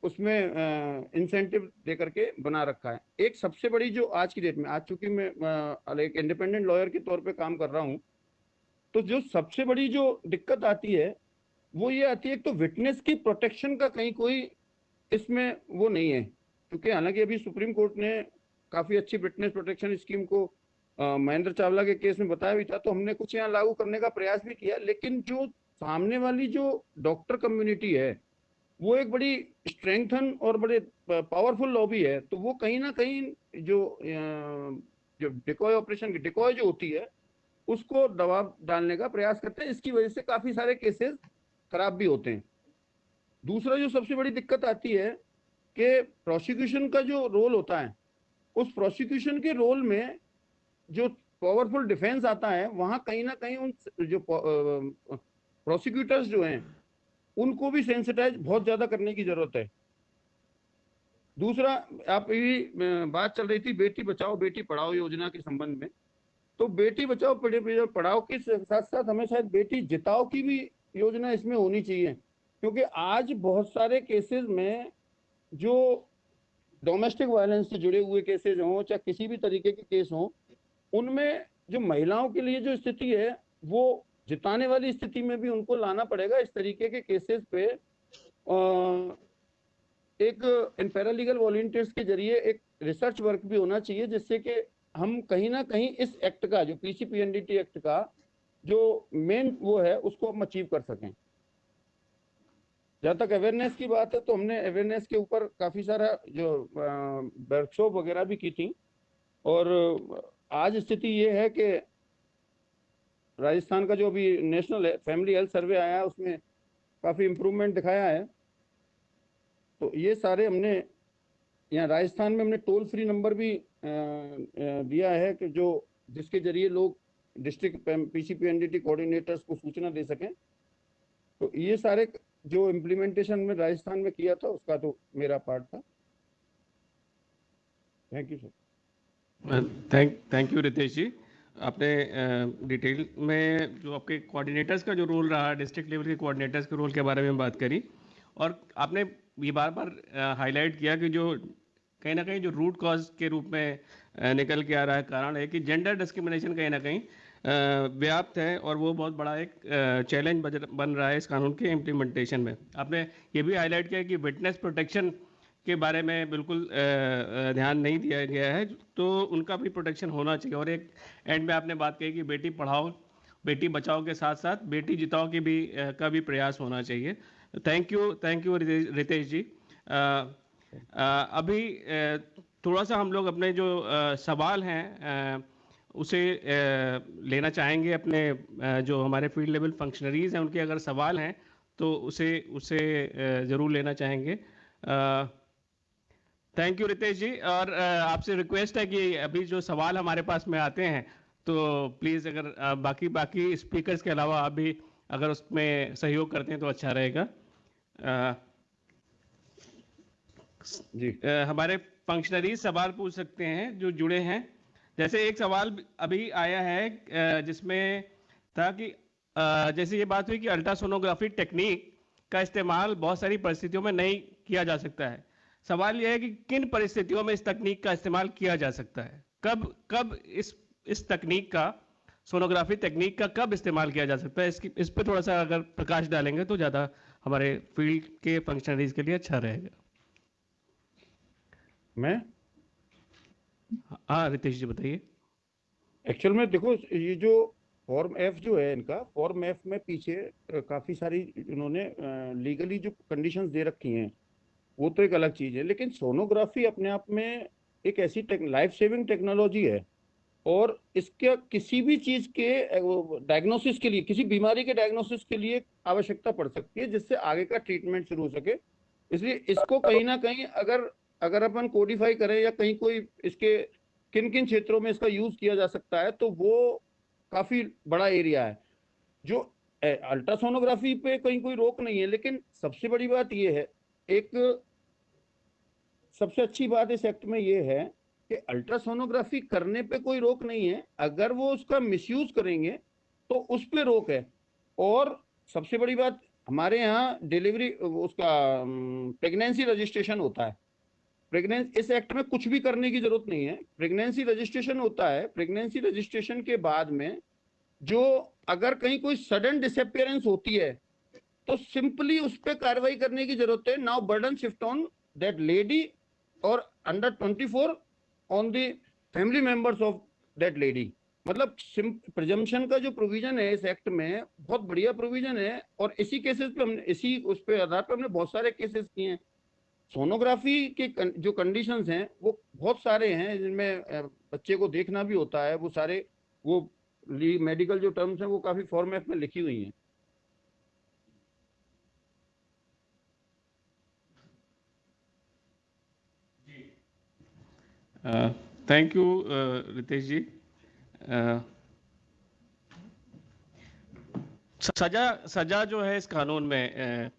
उसमें इंसेंटिव दे करके बना रखा है। एक सबसे बड़ी जो आज की डेट में, आज चूंकि मैं एक इंडिपेंडेंट लॉयर के तौर पे काम कर रहा हूँ, तो जो सबसे बड़ी जो दिक्कत आती है वो ये आती है तो विटनेस की प्रोटेक्शन का कहीं कोई इसमें वो नहीं है। क्योंकि हालांकि अभी सुप्रीम कोर्ट ने काफी अच्छी विटनेस प्रोटेक्शन स्कीम को महेंद्र चावला के केस में बताया भी था, तो हमने कुछ यहाँ लागू करने का प्रयास भी किया। लेकिन जो सामने वाली जो डॉक्टर कम्युनिटी है वो एक बड़ी स्ट्रेंथन और बड़े पावरफुल लॉबी है, तो वो कहीं ना कहीं जो डिकॉय ऑपरेशन की डिकॉय जो होती है उसको दबाव डालने का प्रयास करते हैं। इसकी वजह से काफी सारे केसेस खराब भी होते हैं। दूसरा जो सबसे बड़ी दिक्कत आती है कि प्रोसिक्यूशन का जो रोल होता है, उस प्रोसिक्यूशन के रोल में जो पावरफुल डिफेंस आता है, वहां कहीं ना कहीं उन जो प्रोसिक्यूटर्स जो हैं उनको भी सेंसिटाइज बहुत ज्यादा करने की जरूरत है। दूसरा, आप ये बात चल रही थी बेटी बचाओ बेटी पढ़ाओ योजना के संबंध में, तो बेटी बचाओ पढ़ाओ के साथ साथ हमें शायद बेटी जिताओ की भी योजना इसमें होनी चाहिए। क्योंकि आज बहुत सारे केसेस में जो डोमेस्टिक वायलेंस से जुड़े हुए केसेस हों चाहे किसी भी तरीके के केस हों, उनमें जो महिलाओं के लिए जो स्थिति है वो जिताने वाली स्थिति में भी उनको लाना पड़ेगा। इस तरीके के केसेस पे एक इन पैरालीगल वॉलंटियर्स के जरिए एक रिसर्च वर्क भी होना चाहिए, जिससे कि हम कहीं ना कहीं इस एक्ट का जो पीसीपीएनडीटी एक्ट का जो मेन वो है उसको हम अचीव कर सकें। जहाँ तक अवेयरनेस की बात है, तो हमने अवेयरनेस के ऊपर काफी सारा जो वर्कशॉप वगैरह भी की थी, और आज स्थिति ये है कि राजस्थान का जो अभी नेशनल फैमिली हेल्थ सर्वे आया है उसमें काफी इम्प्रूवमेंट दिखाया है। तो ये सारे हमने यहाँ राजस्थान में हमने टोल फ्री नंबर भी दिया है कि जो जिसके जरिए लोग डिस्ट्रिक्ट पीसीपीएनडीटी कोऑर्डिनेटर्स को सूचना दे सकें। तो ये सारे जो इम्प्लीमेंटेशन में राजस्थान में किया था उसका तो मेरा पार्ट था। Thank you sir. Thank you Ritesh ji. आपने डिटेल में जो आपके कोऑर्डिनेटर्स का जो रोल रहा, डिस्ट्रिक्ट लेवल के कोऑर्डिनेटर्स के रोल के बारे में बात करी, और आपने ये बार बार हाईलाइट किया कि जो कहीं ना कहीं जो रूट कॉज के रूप में निकल के आ रहा है कारण है कि जेंडर डिस्क्रिमिनेशन कहीं ना कहीं व्याप्त है, और वो बहुत बड़ा एक चैलेंज बन रहा है इस कानून के इम्प्लीमेंटेशन में। आपने ये भी हाईलाइट किया कि विटनेस प्रोटेक्शन के बारे में बिल्कुल ध्यान नहीं दिया गया है, तो उनका भी प्रोटेक्शन होना चाहिए। और एक एंड में आपने बात कही कि बेटी पढ़ाओ बेटी बचाओ के साथ साथ बेटी जिताओ की भी का भी प्रयास होना चाहिए। थैंक यू रितेश जी। अभी थोड़ा सा हम लोग अपने जो सवाल हैं उसे लेना चाहेंगे। अपने जो हमारे फील्ड लेवल फंक्शनरीज हैं उनके अगर सवाल हैं तो उसे ज़रूर लेना चाहेंगे। थैंक यू रितेश जी। और आपसे रिक्वेस्ट है कि अभी जो सवाल हमारे पास में आते हैं तो प्लीज़ अगर बाकी स्पीकर्स के अलावा आप भी अगर उसमें सहयोग करते हैं तो अच्छा रहेगा। जी हमारे फंक्शनरीज सवाल पूछ सकते हैं जो जुड़े हैं। जैसे एक सवाल अभी आया है जिसमें था कि जैसे ये बात हुई कि अल्ट्रासोनोग्राफी टेक्निक का इस्तेमाल बहुत सारी परिस्थितियों में नहीं किया जा सकता है। सवाल यह है कि किन परिस्थितियों में इस तकनीक का इस्तेमाल किया जा सकता है, कब इस तकनीक का, सोनोग्राफी तकनीक का कब इस्तेमाल किया जा सकता है, इस पे थोड़ा सा अगर प्रकाश डालेंगे तो ज़्यादा हमारे फील्ड के फंक्शनरीज के लिए अच्छा रहेगा। मैं हाँ रितेश जी बताइए। एक्चुअल में देखो, ये जो फॉर्म एफ जो है, इनका फॉर्म एफ में पीछे काफी सारी इन्होंने लीगली जो कंडीशंस दे रखी हैं वो तो एक अलग चीज है, लेकिन सोनोग्राफी अपने आप में एक ऐसी लाइफ सेविंग टेक्नोलॉजी है और इसके किसी भी चीज के डायग्नोसिस के लिए, किसी बीमारी के डायग्नोसिस के लिए आवश्यकता पड़ सकती है जिससे आगे का ट्रीटमेंट शुरू हो सके। इसलिए इसको कहीं ना कहीं अगर अपन कोडिफाई करें या कहीं कोई इसके किन किन क्षेत्रों में इसका यूज किया जा सकता है तो वो काफी बड़ा एरिया है। जो अल्ट्रासोनोग्राफी पे कहीं कोई रोक नहीं है, लेकिन सबसे बड़ी बात ये है, एक सबसे अच्छी बात इस एक्ट में ये है कि अल्ट्रासोनोग्राफी करने पे कोई रोक नहीं है, अगर वो उसका मिसयूज करेंगे तो उस पे रोक है। और सबसे बड़ी बात, हमारे यहाँ डिलीवरी उसका प्रेगनेंसी रजिस्ट्रेशन होता है। इस एक्ट में कुछ भी करने की जरूरत नहीं है, प्रेगनेंसी रजिस्ट्रेशन होता है। प्रेगनेंसी रजिस्ट्रेशन के बाद में जो अगर कहीं कोई सडन डिसअपियरेंस होती है तो सिंपली उस पर कार्रवाई करने की जरूरत है। Now burden shift on that lady और under 24 on the family members of that lady. मतलब प्रिजम्पशन का जो प्रोविजन है इस एक्ट में बहुत बढ़िया प्रोविजन है और इसी केसेस पे हमने, इसी उस पे आधार पर हमने बहुत सारे केसेस किए हैं। सोनोग्राफी के जो कंडीशंस हैं वो बहुत सारे हैं जिनमें बच्चे को देखना भी होता है। वो सारे वो मेडिकल जो टर्म्स हैं वो काफी फॉर्मेट में लिखी हुई हैं। थैंक यू रितेश जी। सजा जो है इस कानून में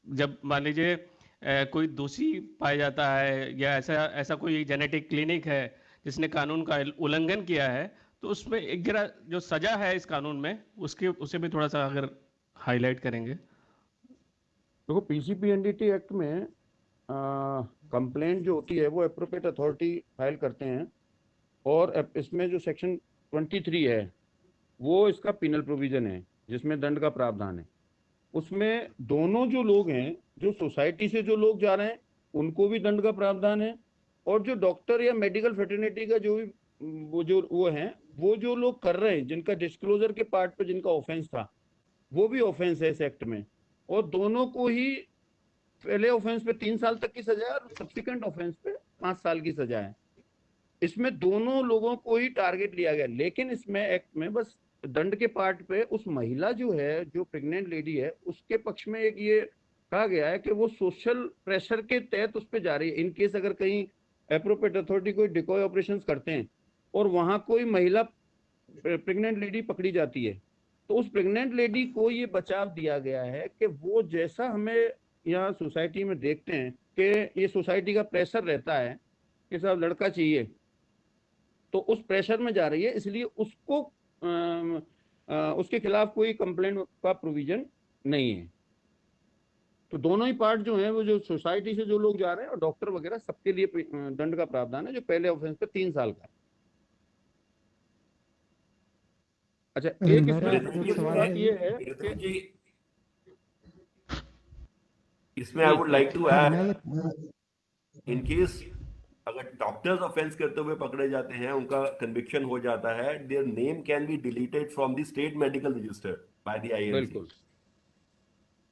जब मान लीजिए कोई दोषी पाया जाता है या ऐसा कोई जेनेटिक क्लिनिक है जिसने कानून का उल्लंघन किया है तो उसमें एक जो सजा है इस कानून में उसे भी थोड़ा सा अगर हाईलाइट करेंगे। देखो, पीसीपीएनडीटी एक्ट में कंप्लेंट जो होती है वो एप्रोप्रिएट अथॉरिटी फाइल करते हैं और इसमें जो सेक्शन 23 है वो इसका पिनल प्रोविजन है जिसमें दंड का प्रावधान है। उसमें दोनों जो लोग हैं, जो सोसाइटी से जो लोग जा रहे हैं उनको भी दंड का प्रावधान है और जो डॉक्टर या मेडिकल फ्रेटर्निटी का जो भी वो जो लोग कर रहे हैं जिनका डिस्क्लोजर के पार्ट पे जिनका ऑफेंस था वो भी ऑफेंस है इस एक्ट में। और दोनों को ही पहले ऑफेंस पे 3 साल तक की सजा है और सब्सिक्वेंट ऑफेंस पे 5 साल की सजा है। इसमें दोनों लोगों को ही टारगेट लिया गया, लेकिन इसमें एक्ट में बस दंड के पार्ट पे उस महिला जो है, जो प्रेग्नेंट लेडी है, उसके पक्ष में एक ये कहा गया है कि वो सोशल प्रेशर के तहत उस पर जा रही है। इन केस अगर कहीं एप्रोप्रिएट अथॉरिटी कोई डिकॉय ऑपरेशंस करते हैं और वहां कोई महिला प्रेग्नेंट लेडी पकड़ी जाती है तो उस प्रेग्नेंट लेडी को ये बचाव दिया गया है कि वो जैसा हमें यहाँ सोसाइटी में देखते हैं कि ये सोसाइटी का प्रेशर रहता है कि साहब लड़का चाहिए, तो उस प्रेशर में जा रही है, इसलिए उसको उसके खिलाफ कोई कंप्लेंट का प्रोविजन नहीं है। तो दोनों ही पार्ट जो है वो जो सोसाइटी से जो लोग जा रहे हैं और डॉक्टर वगैरह सबके लिए दंड का प्रावधान है जो पहले ऑफेंस पे 3 साल का है। अच्छा, एक इसमें ये है कि इसमें I would like to add, in case अगर डॉक्टर्स ऑफेंस करते हुए पकड़े जाते हैं, उनका कन्विक्शन हो जाता है, their name can be deleted from the state medical register by the IMC. बिल्कुल,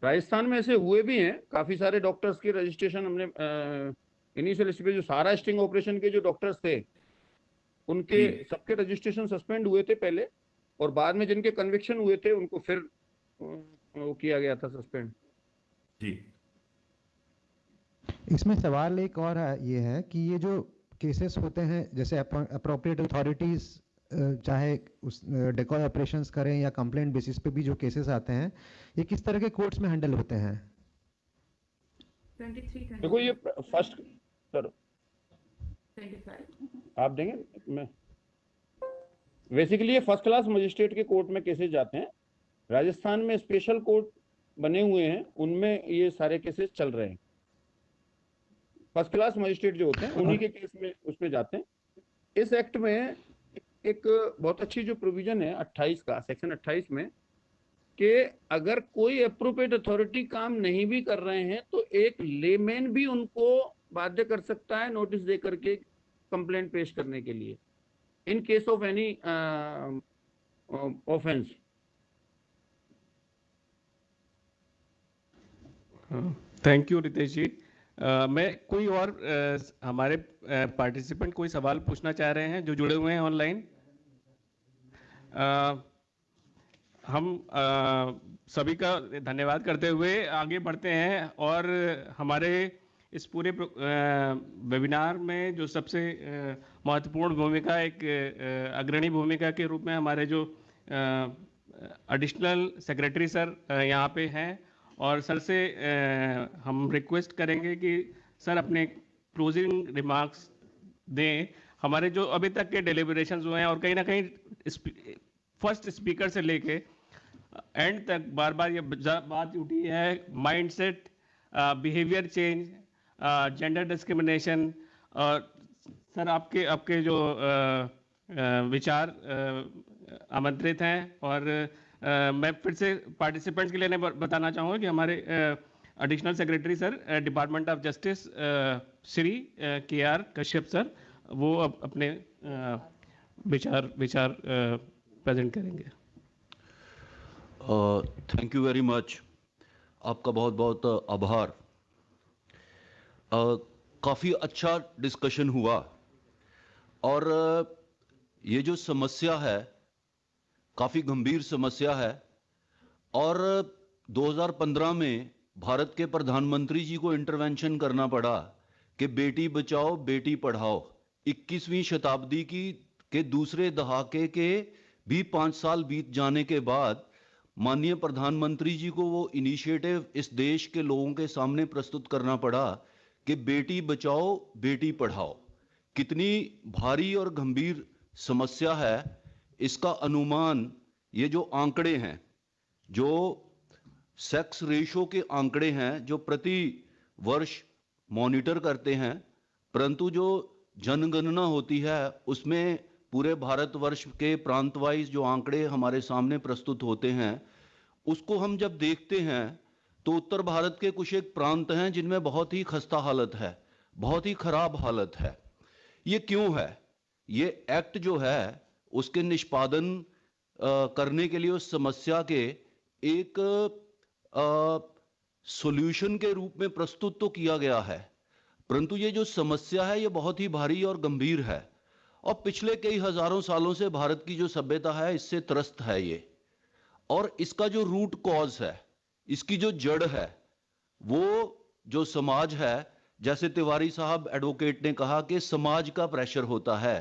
राजस्थान में ऐसे हुए भी हैं, काफी सारे डॉक्टर्स की रजिस्ट्रेशन हमने इनिशियल स्टेज जो सारा स्टिंग ऑपरेशन के जो डॉक्टर्स थे उनके जी सबके रजिस्ट्रेशन सस्पेंड हुए थे पहले, और बाद में जिनके कन्विक्शन हुए थे उनको फिर वो किया गया था सस्पेंड। जी। इसमें सवाल एक और ये है कि ये जो केसेस होते हैं, जैसे अप्रोप्रिएट अथॉरिटीज चाहे उस डेकॉय ऑपरेशंस करें या कंप्लेंट बेसिस पे भी जो केसेस आते हैं, ये किस तरह के कोर्ट्स में हैंडल होते हैं? देखो ये फर्स्ट सर 25 आप देंगे, मैं बेसिकली ये फर्स्ट क्लास मजिस्ट्रेट के कोर्ट में केसेस जाते हैं। राजस्थान में स्पेशल कोर्ट बने हुए हैं, उनमें ये सारे केसेस चल रहे हैं। फर्स्ट क्लास मजिस्ट्रेट जो होते हैं उन्हीं के केस में उसमें जाते हैं। इस एक्ट में एक बहुत अच्छी जो प्रोविजन है 28 का, सेक्शन 28 में, कि अगर कोई अप्रोप्रिएट अथॉरिटी काम नहीं भी कर रहे हैं तो एक लेमैन भी उनको बाध्य कर सकता है नोटिस दे करके कंप्लेंट पेश करने के लिए, in case of any offence. Thank you Ritesh ji. मैं कोई और हमारे पार्टिसिपेंट कोई सवाल पूछना चाह रहे हैं जो जुड़े हुए हैं ऑनलाइन? हम सभी का धन्यवाद करते हुए आगे बढ़ते हैं और हमारे इस पूरे वेबिनार में जो सबसे महत्वपूर्ण भूमिका, एक अग्रणी भूमिका के रूप में हमारे जो एडिशनल सेक्रेटरी सर यहाँ पे हैं, और सर से हम रिक्वेस्ट करेंगे कि सर अपने क्लोजिंग रिमार्क्स दें। हमारे जो अभी तक के डिलिबरेशंस हुए हैं, और कहीं ना कहीं फर्स्ट स्पीकर से लेके एंड तक बार बार ये बात उठी है, mindset, behaviour change, gender discrimination, और सर आपके जो विचार आमंत्रित हैं। और मैं फिर से पार्टिसिपेंट्स के लिए बताना चाहूँगा कि हमारे additional secretary sir department of justice Shri KR Kashyap sir, वो अब अपने विचार प्रेजेंट करेंगे। थैंक यू वेरी मच, आपका बहुत बहुत आभार। काफ़ी अच्छा डिस्कशन हुआ, और ये जो समस्या है काफ़ी गंभीर समस्या है, और 2015 में भारत के प्रधानमंत्री जी को इंटरवेंशन करना पड़ा कि बेटी बचाओ बेटी पढ़ाओ। 21वीं शताब्दी के दूसरे दहाके के भी 5 साल बीत जाने के बाद माननीय प्रधानमंत्री जी को वो इनिशिएटिव इस देश के लोगों के सामने प्रस्तुत करना पड़ा कि बेटी बचाओ बेटी पढ़ाओ। कितनी भारी और गंभीर समस्या है, इसका अनुमान ये जो आंकड़े हैं, जो सेक्स रेशो के आंकड़े हैं जो प्रति वर्ष मॉनिटर करते हैं, परंतु जो जनगणना होती है उसमें पूरे भारतवर्ष के प्रांत वाइज जो आंकड़े हमारे सामने प्रस्तुत होते हैं, उसको हम जब देखते हैं तो उत्तर भारत के कुछ एक प्रांत हैं जिनमें बहुत ही खस्ता हालत है, बहुत ही खराब हालत है। ये क्यों है? ये एक्ट जो है उसके निष्पादन करने के लिए उस समस्या के एक सॉल्यूशन के रूप में प्रस्तुत तो किया गया है, परंतु ये जो समस्या है ये बहुत ही भारी और गंभीर है, और पिछले कई हजारों सालों से भारत की जो सभ्यता है इससे त्रस्त है ये। और इसका जो रूट कॉज है, इसकी जो जड़ है, वो जो समाज है, जैसे तिवारी साहब एडवोकेट ने कहा कि समाज का प्रेशर होता है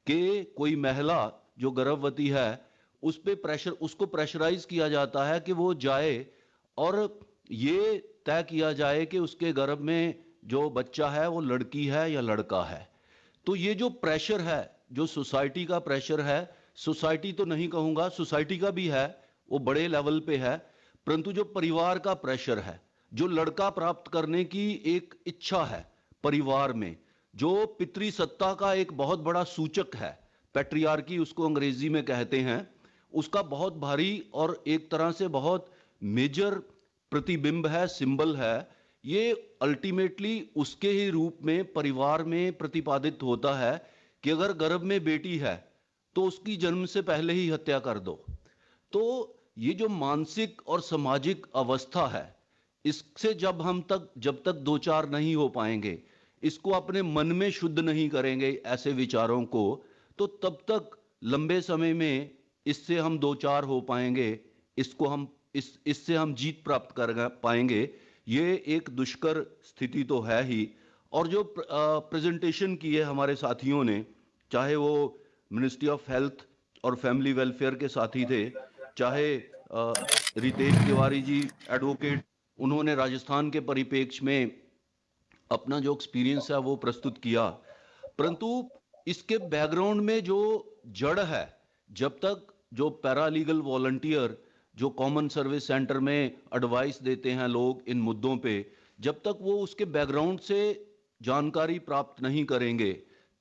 कि कोई महिला जो गर्भवती है उस पे प्रेशर, उसको प्रेशराइज किया जाता है कि वो जाए और ये तय किया जाए कि उसके गर्भ में जो बच्चा है वो लड़की है या लड़का है। तो ये जो प्रेशर है, जो सोसाइटी का प्रेशर है, सोसाइटी तो नहीं कहूंगा, सोसाइटी का भी है, वो बड़े लेवल पे है, परंतु जो परिवार का प्रेशर है, जो लड़का प्राप्त करने की एक इच्छा है परिवार में, जो पितृसत्ता का एक बहुत बड़ा सूचक है, पैट्रियार्की उसको अंग्रेजी में कहते हैं, उसका बहुत भारी और एक तरह से बहुत मेजर प्रतिबिंब है, सिंबल है ये अल्टीमेटली उसके ही रूप में परिवार में प्रतिपादित होता है कि अगर गर्भ में बेटी है तो उसकी जन्म से पहले ही हत्या कर दो। तो ये जो मानसिक और सामाजिक अवस्था है, इससे जब तक दो चार नहीं हो पाएंगे, इसको अपने मन में शुद्ध नहीं करेंगे ऐसे विचारों को, तो तब तक लंबे समय में इससे हम दो चार हो पाएंगे, इससे हम जीत प्राप्त कर पाएंगे। ये एक दुष्कर स्थिति तो है ही। और जो प्रेजेंटेशन की है हमारे साथियों ने, चाहे वो मिनिस्ट्री ऑफ हेल्थ और फैमिली वेलफेयर के साथी थे, चाहे रितेश तिवारी जी एडवोकेट, उन्होंने राजस्थान के परिप्रेक्ष्य में अपना जो एक्सपीरियंस है वो प्रस्तुत किया, परंतु इसके बैकग्राउंड में जो जड़ है, जब तक जो पैरालीगल वॉलंटियर जो कॉमन सर्विस सेंटर में एडवाइस देते हैं लोग इन मुद्दों पे, जब तक वो उसके बैकग्राउंड से जानकारी प्राप्त नहीं करेंगे,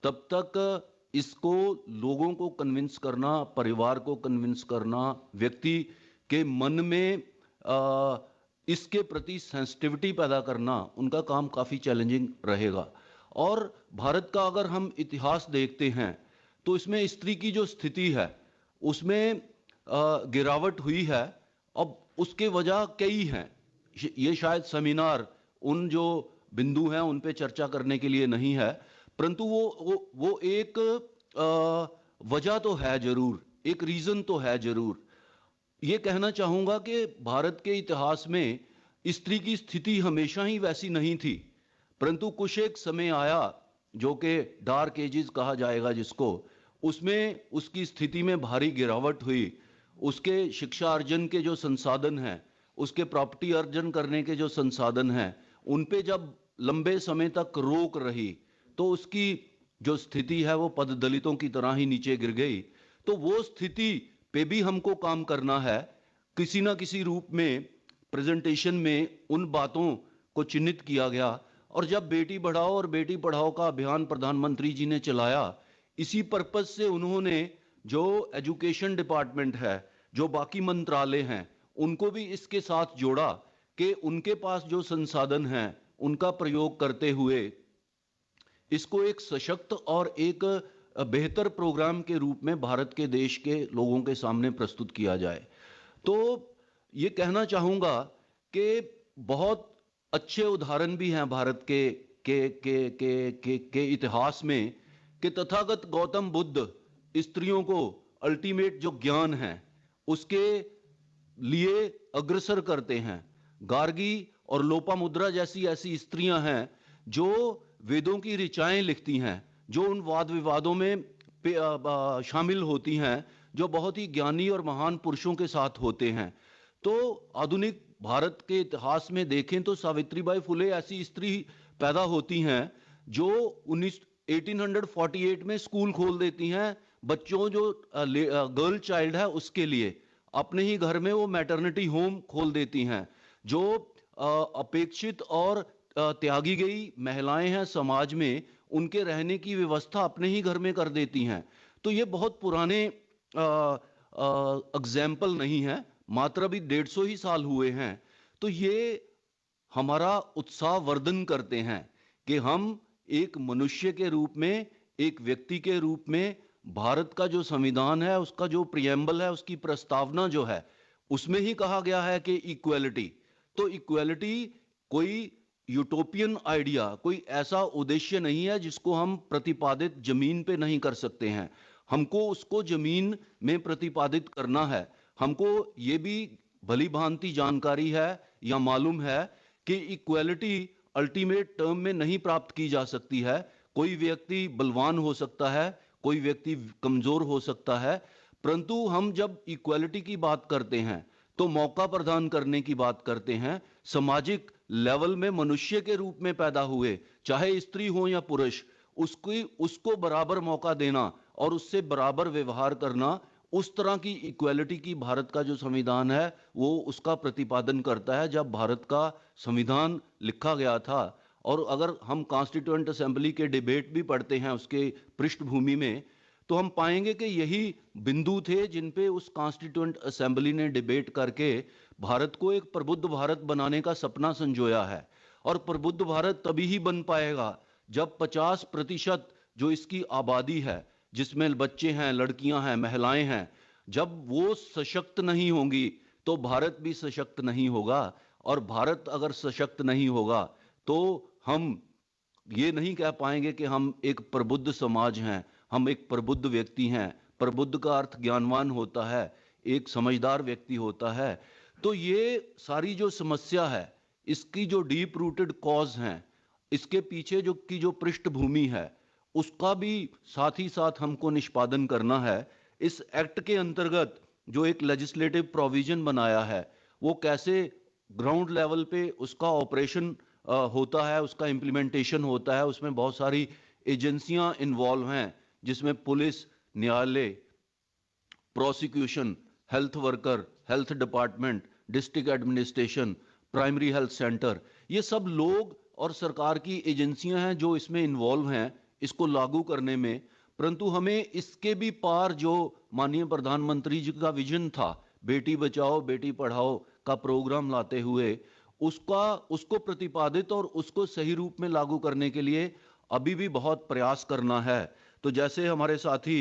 तब तक इसको लोगों को कन्विंस करना, परिवार को कन्विंस करना, व्यक्ति के मन में इसके प्रति सेंसिटिविटी पैदा करना, उनका काम काफ़ी चैलेंजिंग रहेगा। और भारत का अगर हम इतिहास देखते हैं तो इसमें स्त्री की जो स्थिति है उसमें गिरावट हुई है। अब उसके वजह कई हैं, ये शायद सेमिनार उन जो बिंदु हैं उन पे चर्चा करने के लिए नहीं है, परंतु वो एक वजह तो है जरूर, एक रीजन तो है जरूर। ये कहना चाहूंगा कि भारत के इतिहास में स्त्री की स्थिति हमेशा ही वैसी नहीं थी, परंतु कुछ एक समय आया जो कि डार्क एजेस कहा जाएगा जिसको, उसमें उसकी स्थिति में भारी गिरावट हुई। उसके शिक्षा अर्जन के जो संसाधन हैं, उसके प्रॉपर्टी अर्जन करने के जो संसाधन हैं, उन पे जब लंबे समय तक रोक रही तो उसकी जो स्थिति है वो पद दलितों की तरह ही नीचे गिर गई। तो वो स्थिति पे भी हमको काम करना है। किसी ना किसी रूप में प्रेजेंटेशन में उन बातों को चिन्हित किया गया। और जब बेटी बढ़ाओ और बेटी पढ़ाओ का अभियान प्रधानमंत्री जी ने चलाया, इसी पर्पज से उन्होंने जो एजुकेशन डिपार्टमेंट है, जो बाकी मंत्रालय हैं, उनको भी इसके साथ जोड़ा कि उनके पास जो संसाधन हैं उनका प्रयोग करते हुए इसको एक सशक्त और एक बेहतर प्रोग्राम के रूप में भारत के देश के लोगों के सामने प्रस्तुत किया जाए। तो ये कहना चाहूँगा कि बहुत अच्छे उदाहरण भी हैं भारत के इतिहास में कि तथागत गौतम बुद्ध स्त्रियों को अल्टीमेट जो ज्ञान है उसके लिए अग्रसर करते हैं। गार्गी और लोपामुद्रा जैसी ऐसी स्त्रियां हैं जो वेदों की ऋचाएं लिखती हैं, जो उन वाद विवादों में शामिल होती हैं, जो बहुत ही ज्ञानी और महान पुरुषों के साथ होते हैं। तो आधुनिक भारत के इतिहास में देखें तो सावित्रीबाई फुले ऐसी स्त्री पैदा होती हैं जो 1848 में स्कूल खोल देती हैं, बच्चों जो गर्ल चाइल्ड है उसके लिए अपने ही घर में वो मैटरनिटी होम खोल देती हैं। जो अपेक्षित और त्यागी गई महिलाएं हैं समाज में, उनके रहने की व्यवस्था अपने ही घर में कर देती हैं। तो ये बहुत पुराने एग्जाम्पल नहीं है, मात्र भी 150 ही साल हुए हैं। तो ये हमारा उत्साह वर्धन करते हैं कि हम एक मनुष्य के रूप में, एक व्यक्ति के रूप में भारत का जो संविधान है, उसका जो प्रियम्बल है, उसकी प्रस्तावना जो है, उसमें ही कहा गया है कि इक्वलिटी। तो इक्वलिटी कोई यूटोपियन आइडिया, कोई ऐसा उद्देश्य नहीं है जिसको हम प्रतिपादित जमीन पे नहीं कर सकते हैं। हमको उसको जमीन में प्रतिपादित करना है। हमको ये भी भली भांति जानकारी है या मालूम है कि इक्वलिटी अल्टीमेट टर्म में नहीं प्राप्त की जा सकती है। कोई व्यक्ति बलवान हो सकता है, कोई व्यक्ति कमजोर हो सकता है, परंतु हम जब इक्वलिटी की बात करते हैं तो मौका प्रदान करने की बात करते हैं। सामाजिक लेवल में मनुष्य के रूप में पैदा हुए, चाहे स्त्री हो या पुरुष, उसको बराबर मौका देना और उससे बराबर व्यवहार करना, उस तरह की इक्वलिटी की भारत का जो संविधान है वो उसका प्रतिपादन करता है। जब भारत का संविधान लिखा गया था, और अगर हम कॉन्स्टिट्यूएंट असेंबली के डिबेट भी पढ़ते हैं उसके पृष्ठभूमि में, तो हम पाएंगे कि यही बिंदु थे जिन पे उस कॉन्स्टिट्यूएंट असेंबली ने डिबेट करके भारत को एक प्रबुद्ध भारत बनाने का सपना संजोया है। और प्रबुद्ध भारत तभी ही बन पाएगा जब 50% जो इसकी आबादी है, जिसमें बच्चे हैं, लड़कियां हैं, महिलाएं हैं, जब वो सशक्त नहीं होंगी तो भारत भी सशक्त नहीं होगा। और भारत अगर सशक्त नहीं होगा तो हम ये नहीं कह पाएंगे कि हम एक प्रबुद्ध समाज हैं, हम एक प्रबुद्ध व्यक्ति हैं। प्रबुद्ध का अर्थ ज्ञानवान होता है, एक समझदार व्यक्ति होता है। तो ये सारी जो समस्या है, इसकी जो डीप रूटेड कॉज हैं, इसके पीछे जो पृष्ठभूमि है, उसका भी साथ ही साथ हमको निष्पादन करना है। इस एक्ट के अंतर्गत जो एक लेजिस्लेटिव प्रोविजन बनाया है, वो कैसे ग्राउंड लेवल पे उसका ऑपरेशन होता है, उसका इम्प्लीमेंटेशन होता है। उसमें बहुत सारी एजेंसियां इन्वॉल्व हैं, जिसमें पुलिस, न्यायालय, prosecution, health worker, health department, district administration, primary health centre, ये सब लोग और सरकार की एजेंसियां हैं जो इसमें इन्वॉल्व हैं इसको लागू करने में। परंतु हमें इसके भी पार जो माननीय प्रधानमंत्री जी का विजन था, बेटी बचाओ बेटी पढ़ाओ का प्रोग्राम लाते हुए, उसको प्रतिपादित और उसको सही रूप में लागू करने के लिए अभी भी बहुत प्रयास करना है। तो जैसे हमारे साथी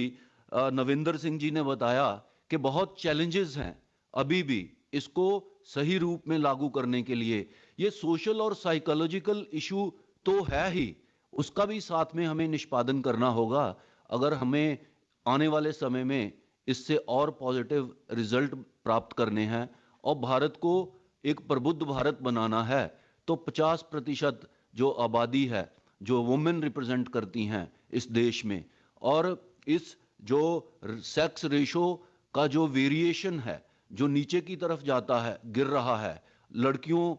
नविंदर सिंह जी ने बताया कि बहुत चैलेंजेस हैं अभी भी इसको सही रूप में लागू करने के लिए। ये सोशल और साइकोलॉजिकल इशू तो है ही, उसका भी साथ में हमें निष्पादन करना होगा अगर हमें आने वाले समय में इससे और पॉजिटिव रिजल्ट प्राप्त करने हैं और भारत को एक प्रबुद्ध भारत बनाना है। तो 50% जो आबादी है, जो वुमेन रिप्रेजेंट करती हैं इस देश में, और इस जो सेक्स रेशो का जो वेरिएशन है, जो नीचे की तरफ जाता है, गिर रहा है लड़कियों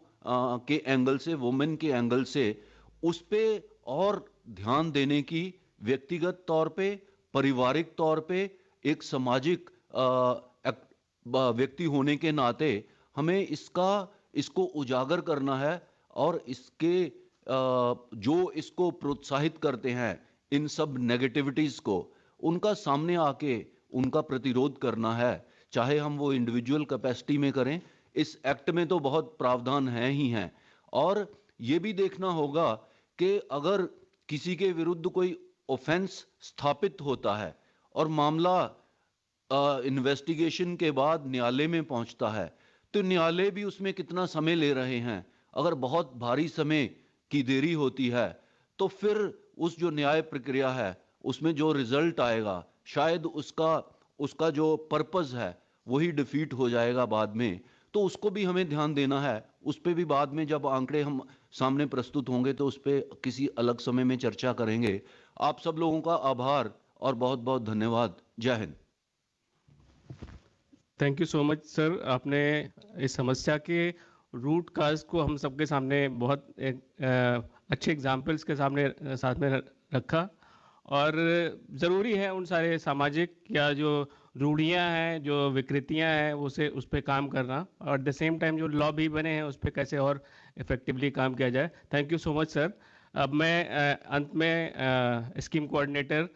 के एंगल से, वुमेन के एंगल से, उस पे और ध्यान देने की व्यक्तिगत तौर पे, पारिवारिक तौर पे, एक सामाजिक व्यक्ति होने के नाते हमें इसको उजागर करना है और इसके जो इसको प्रोत्साहित करते हैं इन सब नेगेटिविटीज को, उनका सामने आके उनका प्रतिरोध करना है, चाहे हम वो इंडिविजुअल कैपेसिटी में करें। इस एक्ट में तो बहुत प्रावधान हैं ही हैं, और ये भी देखना होगा कि अगर किसी के विरुद्ध कोई ऑफेंस स्थापित होता है और मामला इन्वेस्टिगेशन के बाद न्यायालय में पहुंचता है, तो न्यायालय भी उसमें कितना समय ले रहे हैं। अगर बहुत भारी समय की देरी होती है तो फिर उस जो न्याय प्रक्रिया है उसमें जो रिजल्ट आएगा, शायद उसका जो पर्पस है वही डिफीट हो जाएगा बाद में। तो उसको भी हमें ध्यान देना है। उस पर भी बाद में जब आंकड़े हम सामने प्रस्तुत होंगे तो उस पर किसी अलग समय में चर्चा करेंगे। आप सब लोगों का आभार और बहुत बहुत धन्यवाद। जय Hind. Thank you so much sir. आपने इस समस्या के रूट काज को हम सबके सामने बहुत अच्छे एग्जाम्पल्स के साथ में रखा, और ज़रूरी है उन सारे सामाजिक या जो रूढ़ियाँ हैं, जो विकृतियाँ हैं, उस पर काम करना, और एट द सेम टाइम जो लॉ भी बने हैं उस पर कैसे और इफेक्टिवली काम किया जाए। Thank you so much sir. अब मैं अंत में scheme coordinator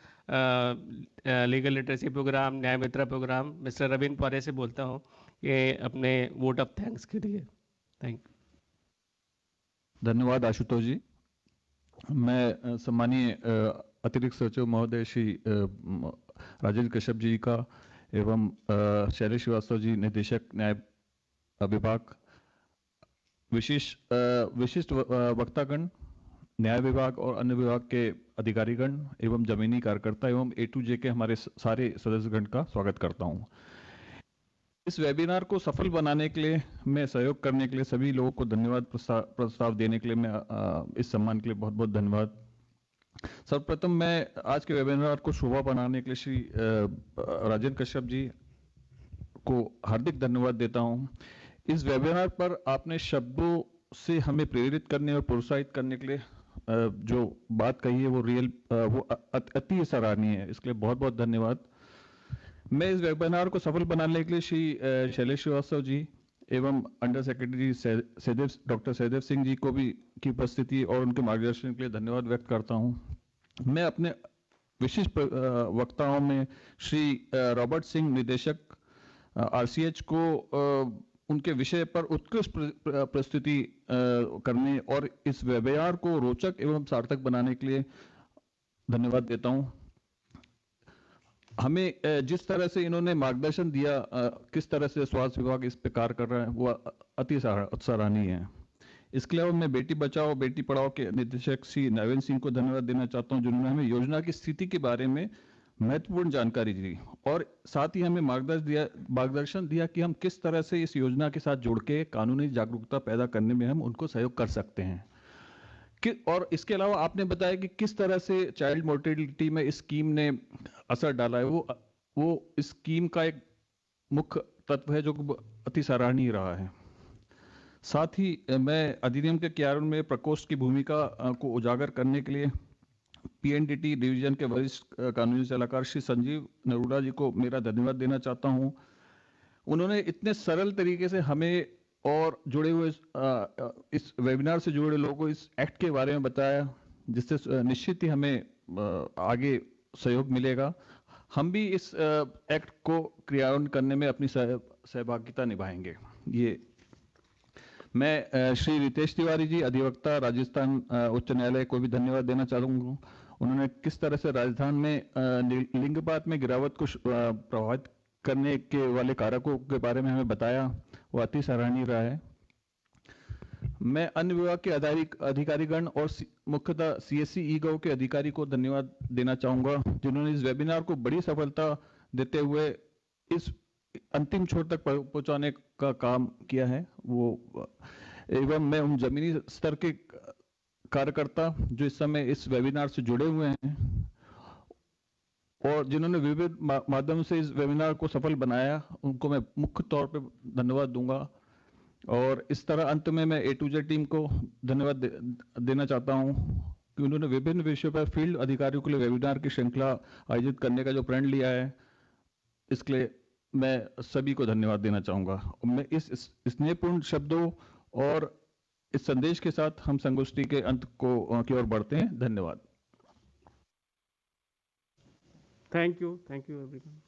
legal literacy programme, Nyaya Mitra programme, mister Ravindra पारे से बोलता हूँ कि अपने वोट ऑफ थैंक्स के लिए। Thank you. धन्यवाद आशुतोष जी। मैं सम्मानीय अतिरिक्त सचिव महोदय श्री राजेंद्र कश्यप जी का एवं शैलेश श्रीवास्तव जी निदेशक न्याय विभाग, विशिष्ट वक्तागण, न्याय विभाग और अन्य विभाग के अधिकारीगण एवं जमीनी कार्यकर्ता एवं A to J के हमारे सारे सदस्यगण का स्वागत करता हूं। इस वेबिनार को सफल बनाने के लिए, मैं सहयोग करने के लिए सभी लोगों को धन्यवाद, प्रस्ताव देने के लिए मैं इस सम्मान के लिए बहुत बहुत धन्यवाद। सर्वप्रथम मैं आज के वेबिनार को शोभा बनाने के लिए श्री राजेंद्र कश्यप जी को हार्दिक धन्यवाद देता हूं। इस वेबिनार पर आपने शब्दों से हमें प्रेरित करने और प्रोत्साहित करने के लिए जो बात कही है वो अति सराहनीय है, इसके लिए बहुत बहुत धन्यवाद। मैं इस वेबिनार को सफल बनाने के लिए श्री शैलेश श्रीवास्तव जी एवं under secretary doctor Sahdev Singh ji को भी की उपस्थिति और उनके मार्गदर्शन के लिए धन्यवाद व्यक्त करता हूं। मैं अपने विशिष्ट वक्ताओं में श्री रॉबर्ट सिंह निदेशक RCH को उनके विषय पर उत्कृष्ट प्रस्तुति करने और इस वेबिनार को रोचक एवं सार्थक बनाने के लिए धन्यवाद देता हूं। हमें जिस तरह से इन्होंने मार्गदर्शन दिया, किस तरह से स्वास्थ्य विभाग इस पे कार्य कर रहा है, वो अति सराहनीय है। इसके अलावा मैं बेटी बचाओ बेटी पढ़ाओ के निदेशक श्री नवीन सिंह को धन्यवाद देना चाहता हूं, जिन्होंने हमें योजना की स्थिति के बारे में महत्वपूर्ण जानकारी दी और साथ ही हमें मार्गदर्शन दिया कि हम किस तरह से इस योजना के साथ जुड़ के कानूनी जागरूकता पैदा करने में हम उनको सहयोग कर सकते हैं। और इसके अलावा आपने बताया कि किस तरह से चाइल्ड मोर्टेलिटी में इस स्कीम ने असर डाला है। वो इस स्कीम का एक मुख्य तत्व है जो अति सराहनीय रहा है। साथ ही मैं अधिनियम के क्रियान्वयन में प्रकोष्ठ की भूमिका को उजागर करने के लिए पीएनडीटी डिवीजन के वरिष्ठ कानूनी सलाहकार श्री संजीव नरूला जी को मेरा धन्यवाद देना चाहता हूं। उन्होंने इतने सरल तरीके से हमें और जुड़े हुए इस वेबिनार से जुड़े लोगों को इस एक्ट के बारे में बताया, जिससे निश्चित ही हमें आगे सहयोग मिलेगा। हम भी इस एक्ट को क्रियान्वयन करने में अपनी सहभागिता निभाएंगे। ये मैं श्री रितेश तिवारी जी, अधिवक्ता राजस्थान उच्च न्यायालय को भी धन्यवाद देना चाहूंगा। उन्होंने किस तरह से राजस्थान में लिंगपात में गिरावट को प्रभावित करने के वाले कारकों के बारे में हमें बताया, वो अति सराहनीय रहा है। मैं अन्य विभाग के अधिकारीगण और मुख्यतः सीएससी ई-गव के अधिकारी को धन्यवाद देना चाहूंगा, जिन्होंने इस वेबिनार को बड़ी सफलता देते हुए इस अंतिम छोर तक पहुंचाने का काम किया है। वो एवं मैं उन जमीनी स्तर के कार्यकर्ता जो इस समय इस वेबिनार से जुड़े हुए हैं और जिन्होंने विविध माध्यम से इस वेबिनार को सफल बनाया, उनको मैं मुख्य तौर पे धन्यवाद दूंगा। और इस तरह अंत में मैं A to Z टीम को धन्यवाद देना चाहता हूं कि उन्होंने विभिन्न विषयों पर फील्ड अधिकारियों के लिए वेबिनार की श्रृंखला आयोजित करने का जो प्रण लिया है, इसके लिए मैं सभी को धन्यवाद देना चाहूंगा। मैं इस स्नेहपूर्ण शब्दों और इस संदेश के साथ हम संगोष्ठी के अंत की ओर बढ़ते हैं। धन्यवाद। Thank you everyone.